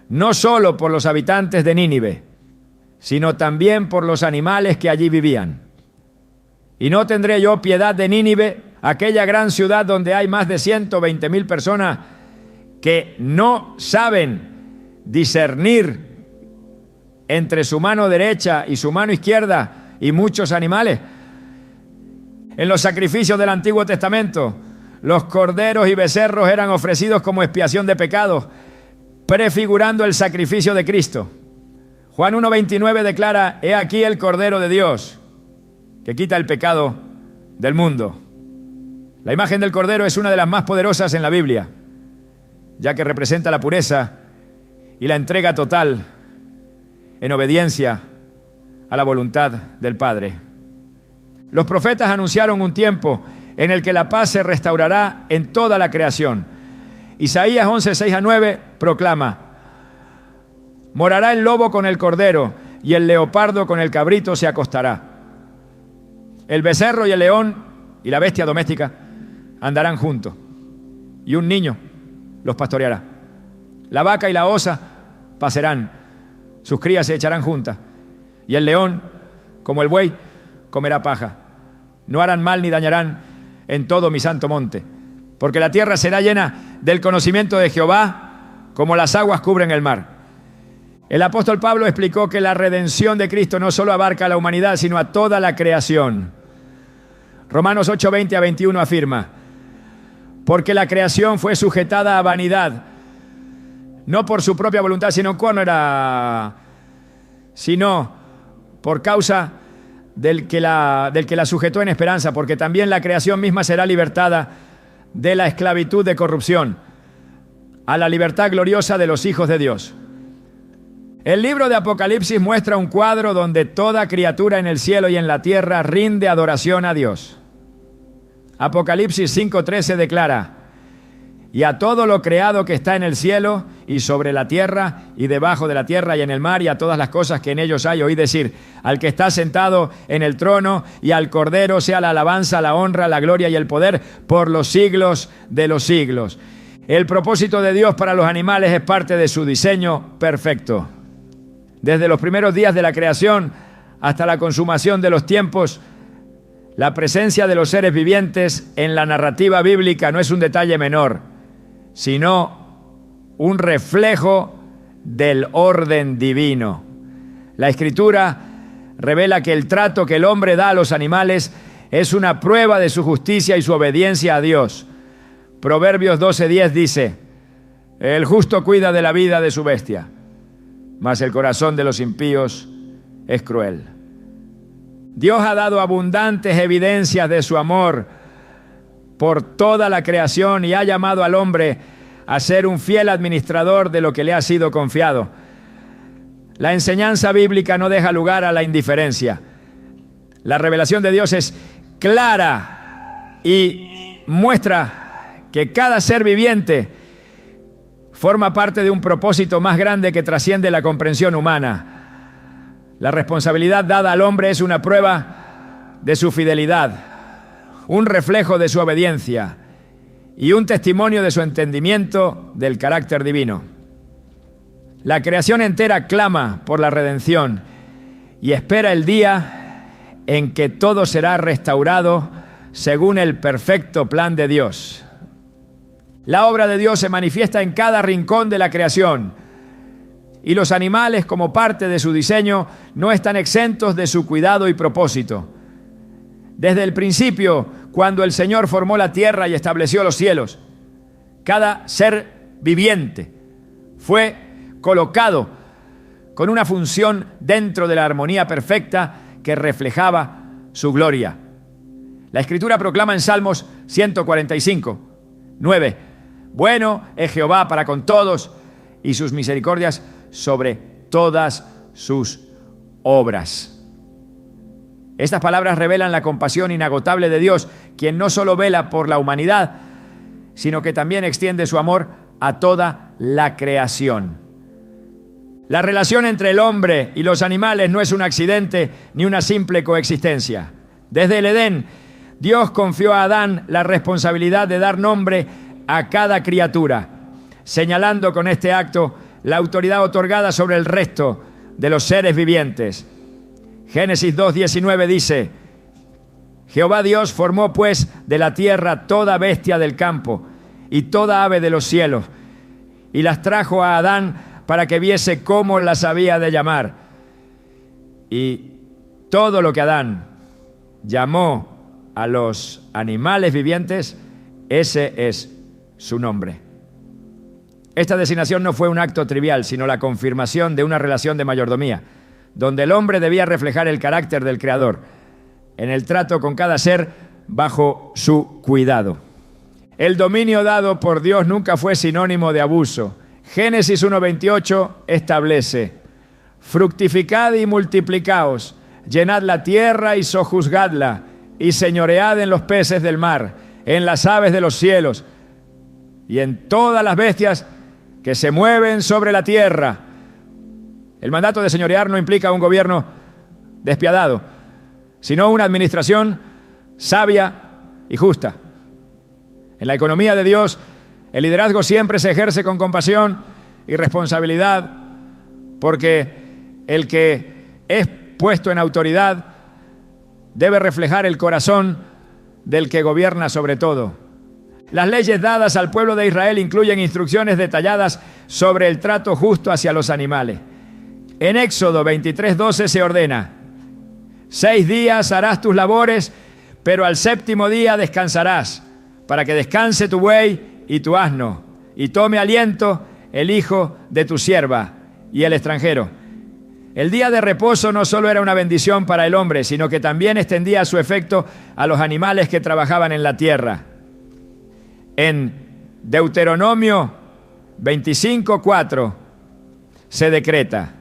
no solo por los habitantes de Nínive, sino también por los animales que allí vivían. Y no tendré yo piedad de Nínive, aquella gran ciudad donde hay más de 120,000 personas que no saben discernir entre su mano derecha y su mano izquierda, y muchos animales. En los sacrificios del Antiguo Testamento, los corderos y becerros eran ofrecidos como expiación de pecados, prefigurando el sacrificio de Cristo. Juan 1:29 declara: he aquí el Cordero de Dios, que quita el pecado del mundo. La imagen del Cordero es una de las más poderosas en la Biblia, ya que representa la pureza y la entrega total en obediencia a la voluntad del Padre. Los profetas anunciaron un tiempo en el que la paz se restaurará en toda la creación. Isaías 11, 6 a 9 proclama: morará el lobo con el cordero, y el leopardo con el cabrito se acostará. El becerro y el león y la bestia doméstica andarán juntos, y un niño los pastoreará. La vaca y la osa pasarán, sus crías se echarán juntas, y el león, como el buey, comerá paja. No harán mal ni dañarán en todo mi santo monte, porque la tierra será llena del conocimiento de Jehová, como las aguas cubren el mar. El apóstol Pablo explicó que la redención de Cristo no solo abarca a la humanidad, sino a toda la creación. Romanos 8, 20 a 21 afirma: porque la creación fue sujetada a vanidad, no por su propia voluntad, sino por causa del que la sujetó en esperanza, porque también la creación misma será libertada de la esclavitud de corrupción a la libertad gloriosa de los hijos de Dios. El libro de Apocalipsis muestra un cuadro donde toda criatura en el cielo y en la tierra rinde adoración a Dios. Apocalipsis 5:13 declara: y a todo lo creado que está en el cielo y sobre la tierra y debajo de la tierra y en el mar y a todas las cosas que en ellos hay, oí decir: al que está sentado en el trono y al Cordero sea la alabanza, la honra, la gloria y el poder por los siglos de los siglos. El propósito de Dios para los animales es parte de su diseño perfecto. Desde los primeros días de la creación hasta la consumación de los tiempos, la presencia de los seres vivientes en la narrativa bíblica no es un detalle menor, sino un reflejo del orden divino. La Escritura revela que el trato que el hombre da a los animales es una prueba de su justicia y su obediencia a Dios. Proverbios 12:10 dice: el justo cuida de la vida de su bestia, mas el corazón de los impíos es cruel. Dios ha dado abundantes evidencias de su amor por toda la creación y ha llamado al hombre a ser un fiel administrador de lo que le ha sido confiado. La enseñanza bíblica no deja lugar a la indiferencia. La revelación de Dios es clara y muestra que cada ser viviente forma parte de un propósito más grande que trasciende la comprensión humana. La responsabilidad dada al hombre es una prueba de su fidelidad, un reflejo de su obediencia y un testimonio de su entendimiento del carácter divino. La creación entera clama por la redención y espera el día en que todo será restaurado según el perfecto plan de Dios. La obra de Dios se manifiesta en cada rincón de la creación y los animales, como parte de su diseño, no están exentos de su cuidado y propósito. Desde el principio, cuando el Señor formó la tierra y estableció los cielos, cada ser viviente fue colocado con una función dentro de la armonía perfecta que reflejaba su gloria. La Escritura proclama en Salmos 145, 9: bueno es Jehová para con todos, y sus misericordias sobre todas sus obras. Estas palabras revelan la compasión inagotable de Dios, quien no solo vela por la humanidad, sino que también extiende su amor a toda la creación. La relación entre el hombre y los animales no es un accidente ni una simple coexistencia. Desde el Edén, Dios confió a Adán la responsabilidad de dar nombre a cada criatura, señalando con este acto la autoridad otorgada sobre el resto de los seres vivientes. Génesis 2:19 dice: Jehová Dios formó pues de la tierra toda bestia del campo y toda ave de los cielos, y las trajo a Adán para que viese cómo las había de llamar. Y todo lo que Adán llamó a los animales vivientes, ese es su nombre. Esta designación no fue un acto trivial, sino la confirmación de una relación de mayordomía, donde el hombre debía reflejar el carácter del Creador en el trato con cada ser bajo su cuidado. El dominio dado por Dios nunca fue sinónimo de abuso. Génesis 1:28 establece: fructificad y multiplicaos, llenad la tierra y sojuzgadla, y señoread en los peces del mar, en las aves de los cielos, y en todas las bestias que se mueven sobre la tierra. El mandato de señorear no implica un gobierno despiadado, sino una administración sabia y justa. En la economía de Dios, el liderazgo siempre se ejerce con compasión y responsabilidad, porque el que es puesto en autoridad debe reflejar el corazón del que gobierna sobre todo. Las leyes dadas al pueblo de Israel incluyen instrucciones detalladas sobre el trato justo hacia los animales. En Éxodo 23:12 se ordena: 6 días harás tus labores, pero al 7º día descansarás, para que descanse tu buey y tu asno, y tome aliento el hijo de tu sierva y el extranjero. El día de reposo no solo era una bendición para el hombre, sino que también extendía su efecto a los animales que trabajaban en la tierra. En Deuteronomio 25:4 se decreta: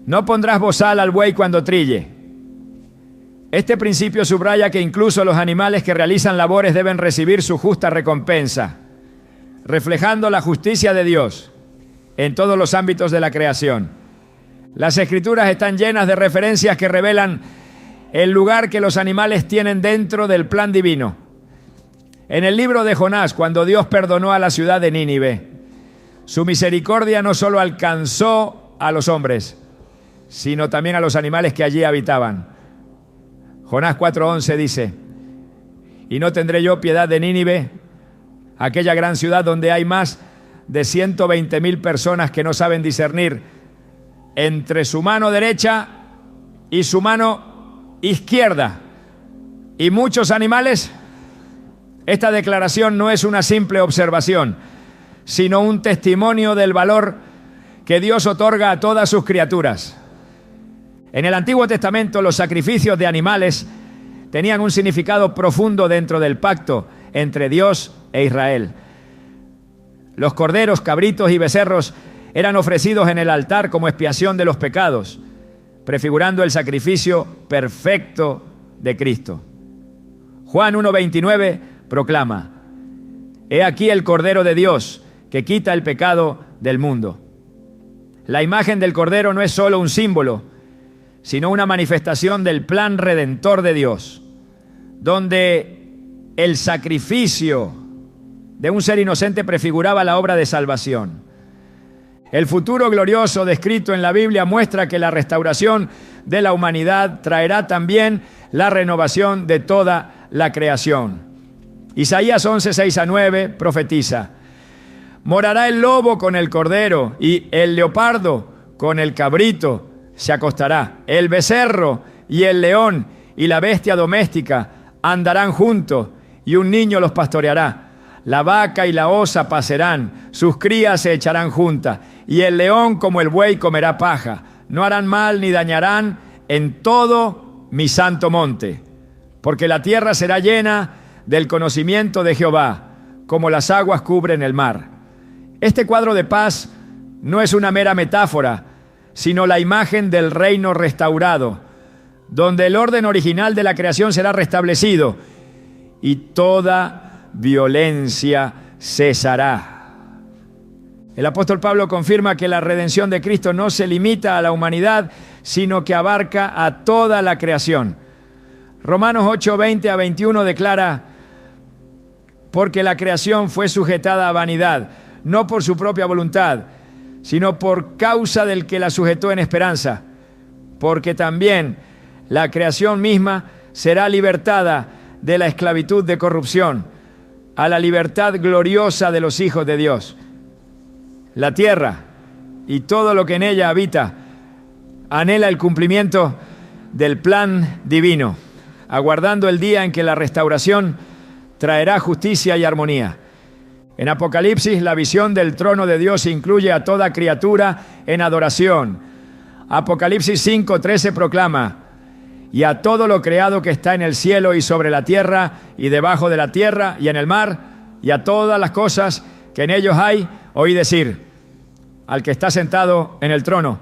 no pondrás bozal al buey cuando trille. Este principio subraya que incluso los animales que realizan labores deben recibir su justa recompensa, reflejando la justicia de Dios en todos los ámbitos de la creación. Las Escrituras están llenas de referencias que revelan el lugar que los animales tienen dentro del plan divino. En el libro de Jonás, cuando Dios perdonó a la ciudad de Nínive, su misericordia no solo alcanzó a los hombres, sino también a los animales que allí habitaban. Jonás 4:11 dice: y no tendré yo piedad de Nínive, aquella gran ciudad donde hay más de 120,000 personas que no saben discernir entre su mano derecha y su mano izquierda, y muchos animales. Esta declaración no es una simple observación, sino un testimonio del valor que Dios otorga a todas sus criaturas. En el Antiguo Testamento, los sacrificios de animales tenían un significado profundo dentro del pacto entre Dios e Israel. Los corderos, cabritos y becerros eran ofrecidos en el altar como expiación de los pecados, prefigurando el sacrificio perfecto de Cristo. Juan 1:29 proclama: He aquí el Cordero de Dios que quita el pecado del mundo. La imagen del Cordero no es solo un símbolo, sino una manifestación del plan redentor de Dios, donde el sacrificio de un ser inocente prefiguraba la obra de salvación. El futuro glorioso descrito en la Biblia muestra que la restauración de la humanidad traerá también la renovación de toda la creación. Isaías 11:6-9 profetiza: Morará el lobo con el cordero y el leopardo con el cabrito se acostará. El becerro y el león y la bestia doméstica andarán juntos y un niño los pastoreará. La vaca y la osa pasarán, sus crías se echarán juntas, y el león como el buey comerá paja. No harán mal ni dañarán en todo mi santo monte, porque la tierra será llena del conocimiento de Jehová, como las aguas cubren el mar. Este cuadro de paz no es una mera metáfora, sino la imagen del reino restaurado, donde el orden original de la creación será restablecido y toda violencia cesará. El apóstol Pablo confirma que la redención de Cristo no se limita a la humanidad, sino que abarca a toda la creación. Romanos 8:20-21 declara: Porque la creación fue sujetada a vanidad, no por su propia voluntad, sino por causa del que la sujetó en esperanza, porque también la creación misma será libertada de la esclavitud de corrupción a la libertad gloriosa de los hijos de Dios. La tierra y todo lo que en ella habita anhela el cumplimiento del plan divino, aguardando el día en que la restauración traerá justicia y armonía. En Apocalipsis, la visión del trono de Dios incluye a toda criatura en adoración. Apocalipsis 5:13 proclama: Y a todo lo creado que está en el cielo y sobre la tierra y debajo de la tierra y en el mar, y a todas las cosas que en ellos hay, oí decir: Al que está sentado en el trono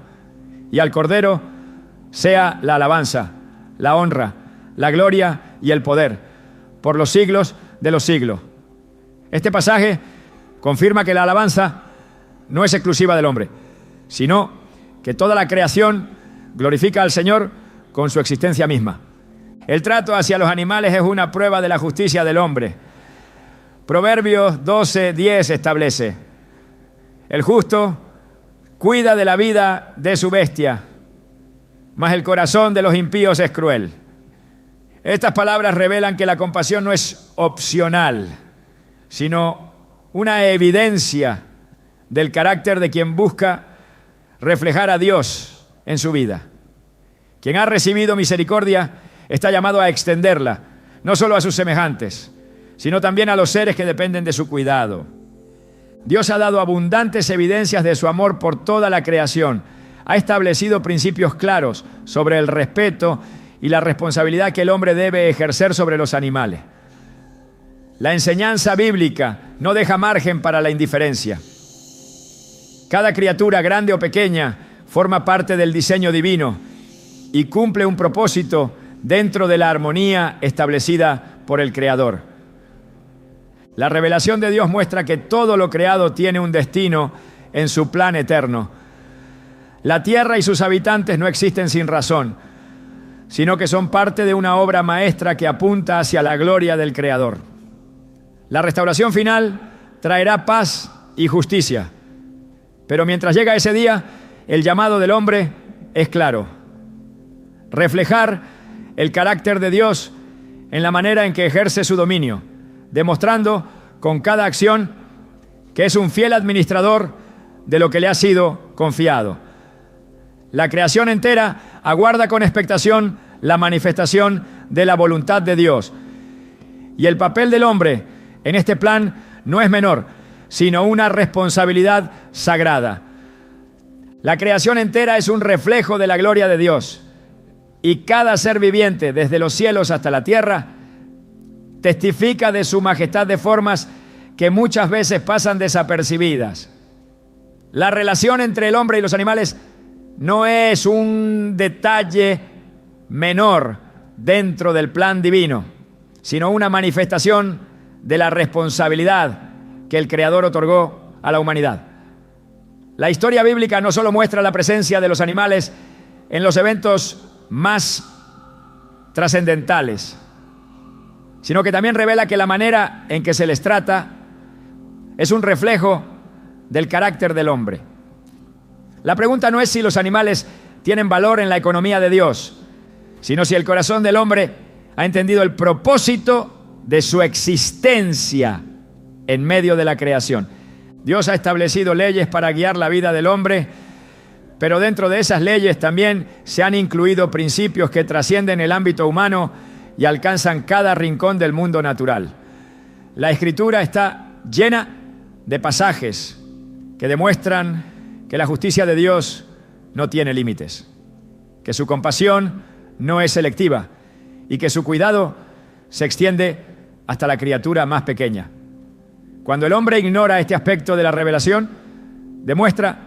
y al Cordero sea la alabanza, la honra, la gloria y el poder, por los siglos de los siglos. Este pasaje confirma que la alabanza no es exclusiva del hombre, sino que toda la creación glorifica al Señor con su existencia misma. El trato hacia los animales es una prueba de la justicia del hombre. Proverbios 12:10 establece: El justo cuida de la vida de su bestia, mas el corazón de los impíos es cruel. Estas palabras revelan que la compasión no es opcional, sino una evidencia del carácter de quien busca reflejar a Dios en su vida. Quien ha recibido misericordia está llamado a extenderla, no solo a sus semejantes, sino también a los seres que dependen de su cuidado. Dios ha dado abundantes evidencias de su amor por toda la creación. Ha establecido principios claros sobre el respeto y la responsabilidad que el hombre debe ejercer sobre los animales. La enseñanza bíblica no deja margen para la indiferencia. Cada criatura, grande o pequeña, forma parte del diseño divino y cumple un propósito dentro de la armonía establecida por el Creador. La revelación de Dios muestra que todo lo creado tiene un destino en su plan eterno. La tierra y sus habitantes no existen sin razón, sino que son parte de una obra maestra que apunta hacia la gloria del Creador. La restauración final traerá paz y justicia, pero mientras llega ese día, el llamado del hombre es claro: reflejar el carácter de Dios en la manera en que ejerce su dominio, demostrando con cada acción que es un fiel administrador de lo que le ha sido confiado. La creación entera aguarda con expectación la manifestación de la voluntad de Dios. Y el papel del hombre en este plan no es menor, sino una responsabilidad sagrada. La creación entera es un reflejo de la gloria de Dios. Y cada ser viviente, desde los cielos hasta la tierra, testifica de su majestad de formas que muchas veces pasan desapercibidas. La relación entre el hombre y los animales no es un detalle menor dentro del plan divino, sino una manifestación de la responsabilidad que el Creador otorgó a la humanidad. La historia bíblica no solo muestra la presencia de los animales en los eventos más trascendentales, sino que también revela que la manera en que se les trata es un reflejo del carácter del hombre. La pregunta no es si los animales tienen valor en la economía de Dios, sino si el corazón del hombre ha entendido el propósito de su existencia en medio de la creación. Dios ha establecido leyes para guiar la vida del hombre, pero dentro de esas leyes también se han incluido principios que trascienden el ámbito humano y alcanzan cada rincón del mundo natural. La Escritura está llena de pasajes que demuestran que la justicia de Dios no tiene límites, que su compasión no es selectiva y que su cuidado se extiende hasta la criatura más pequeña. Cuando el hombre ignora este aspecto de la revelación, demuestra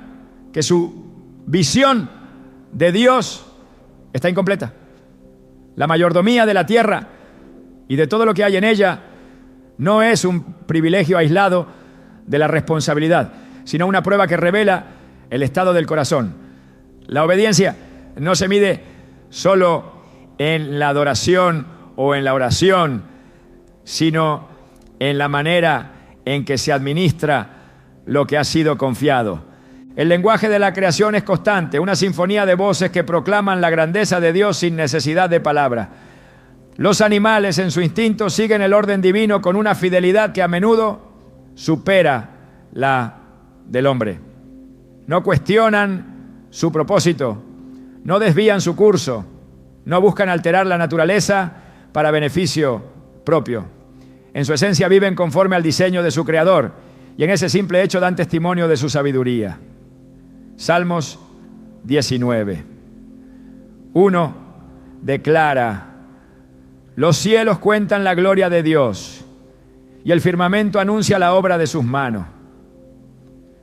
que su visión de Dios está incompleta. La mayordomía de la tierra y de todo lo que hay en ella no es un privilegio aislado de la responsabilidad, sino una prueba que revela el estado del corazón. La obediencia no se mide solo en la adoración o en la oración, sino en la manera en que se administra lo que ha sido confiado. El lenguaje de la creación es constante, una sinfonía de voces que proclaman la grandeza de Dios sin necesidad de palabra. Los animales en su instinto siguen el orden divino con una fidelidad que a menudo supera la del hombre. No cuestionan su propósito, no desvían su curso, no buscan alterar la naturaleza para beneficio propio. En su esencia viven conforme al diseño de su Creador y en ese simple hecho dan testimonio de su sabiduría. Salmos 19. 1 declara: los cielos cuentan la gloria de Dios y el firmamento anuncia la obra de sus manos.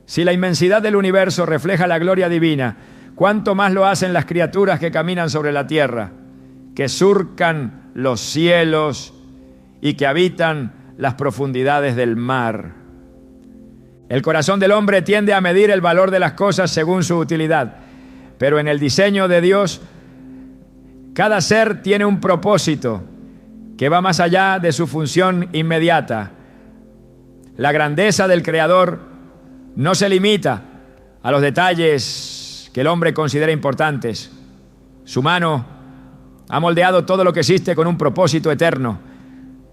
Si la inmensidad del universo refleja la gloria divina, ¿cuánto más lo hacen las criaturas que caminan sobre la tierra, que surcan los cielos y que habitan las profundidades del mar? El corazón del hombre tiende a medir el valor de las cosas según su utilidad, pero en el diseño de Dios, cada ser tiene un propósito que va más allá de su función inmediata. La grandeza del Creador no se limita a los detalles que el hombre considera importantes. Su mano ha moldeado todo lo que existe con un propósito eterno.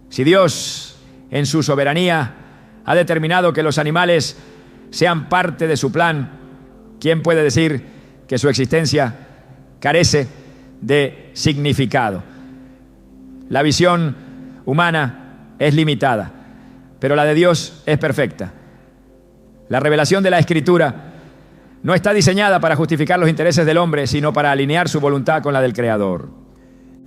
Si Dios, en su soberanía, ha determinado que los animales sean parte de su plan, ¿quién puede decir que su existencia carece de significado? La visión humana es limitada, pero la de Dios es perfecta. La revelación de la Escritura no está diseñada para justificar los intereses del hombre, sino para alinear su voluntad con la del Creador.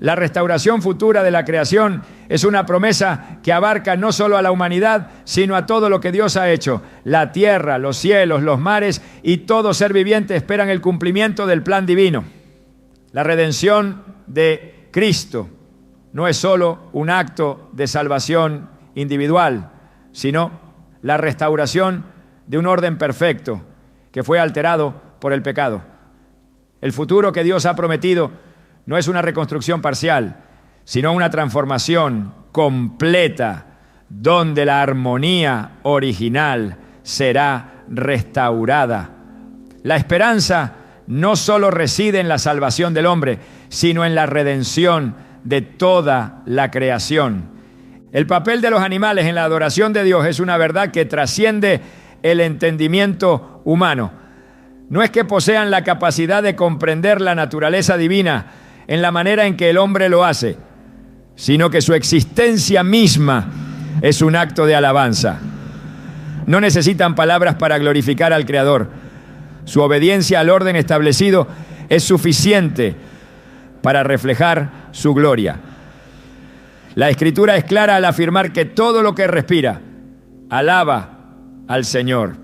La restauración futura de la creación es una promesa que abarca no solo a la humanidad, sino a todo lo que Dios ha hecho. La tierra, los cielos, los mares y todo ser viviente esperan el cumplimiento del plan divino. La redención de Cristo no es solo un acto de salvación individual, sino la restauración de un orden perfecto que fue alterado por el pecado. El futuro que Dios ha prometido no es una reconstrucción parcial, sino una transformación completa, donde la armonía original será restaurada. La esperanza no solo reside en la salvación del hombre, sino en la redención de toda la creación. El papel de los animales en la adoración de Dios es una verdad que trasciende el entendimiento humano. No es que posean la capacidad de comprender la naturaleza divina en la manera en que el hombre lo hace, sino que su existencia misma es un acto de alabanza. No necesitan palabras para glorificar al Creador. Su obediencia al orden establecido es suficiente para reflejar su gloria. La Escritura es clara al afirmar que todo lo que respira alaba al Señor.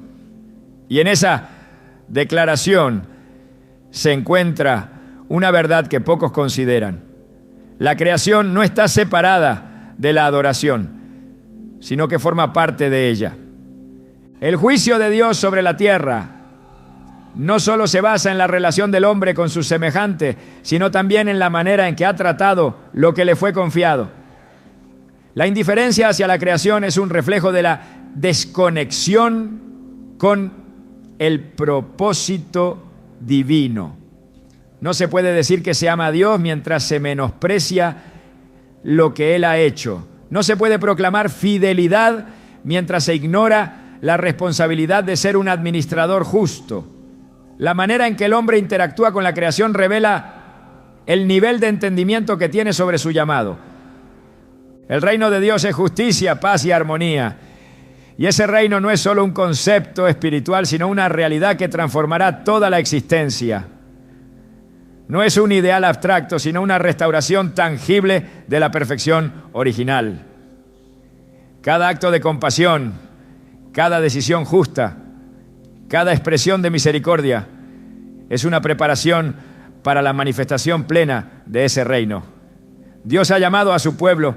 Y en esa declaración se encuentra una verdad que pocos consideran. La creación no está separada de la adoración, sino que forma parte de ella. El juicio de Dios sobre la tierra no solo se basa en la relación del hombre con su semejante, sino también en la manera en que ha tratado lo que le fue confiado. La indiferencia hacia la creación es un reflejo de la desconexión con el propósito divino. No se puede decir que se ama a Dios mientras se menosprecia lo que Él ha hecho. No se puede proclamar fidelidad mientras se ignora la responsabilidad de ser un administrador justo. La manera en que el hombre interactúa con la creación revela el nivel de entendimiento que tiene sobre su llamado. El reino de Dios es justicia, paz y armonía. Y ese reino no es solo un concepto espiritual, sino una realidad que transformará toda la existencia. No es un ideal abstracto, sino una restauración tangible de la perfección original. Cada acto de compasión, cada decisión justa, cada expresión de misericordia es una preparación para la manifestación plena de ese reino. Dios ha llamado a su pueblo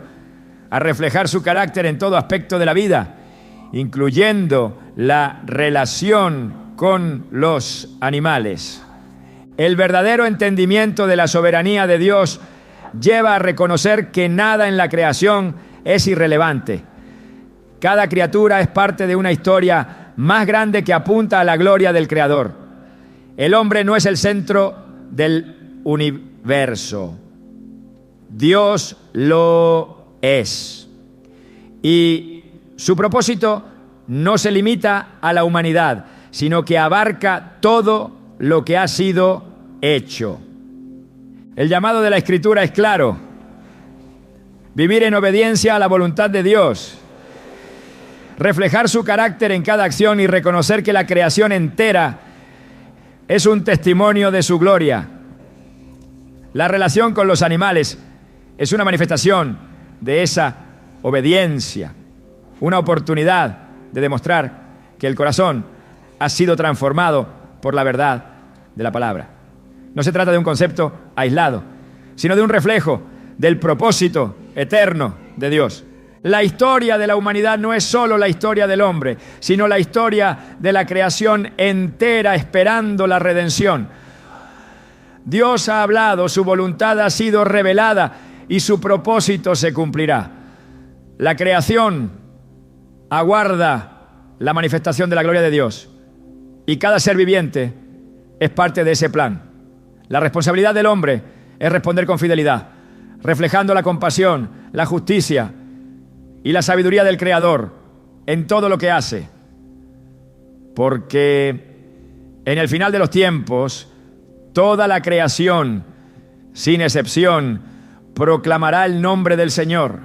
a reflejar su carácter en todo aspecto de la vida, incluyendo la relación con los animales. El verdadero entendimiento de la soberanía de Dios lleva a reconocer que nada en la creación es irrelevante. Cada criatura es parte de una historia más grande que apunta a la gloria del Creador. El hombre no es el centro del universo. Dios lo es. Y su propósito no se limita a la humanidad, sino que abarca todo lo que ha sido hecho. El llamado de la Escritura es claro: vivir en obediencia a la voluntad de Dios, reflejar su carácter en cada acción y reconocer que la creación entera es un testimonio de su gloria. La relación con los animales es una manifestación de esa obediencia, una oportunidad de demostrar que el corazón ha sido transformado por la verdad de la palabra. No se trata de un concepto aislado, sino de un reflejo del propósito eterno de Dios. La historia de la humanidad no es solo la historia del hombre, sino la historia de la creación entera esperando la redención. Dios ha hablado, su voluntad ha sido revelada y su propósito se cumplirá. La creación aguarda la manifestación de la gloria de Dios y cada ser viviente es parte de ese plan. La responsabilidad del hombre es responder con fidelidad, reflejando la compasión, la justicia y la sabiduría del Creador en todo lo que hace. Porque en el final de los tiempos, toda la creación, sin excepción, proclamará el nombre del Señor.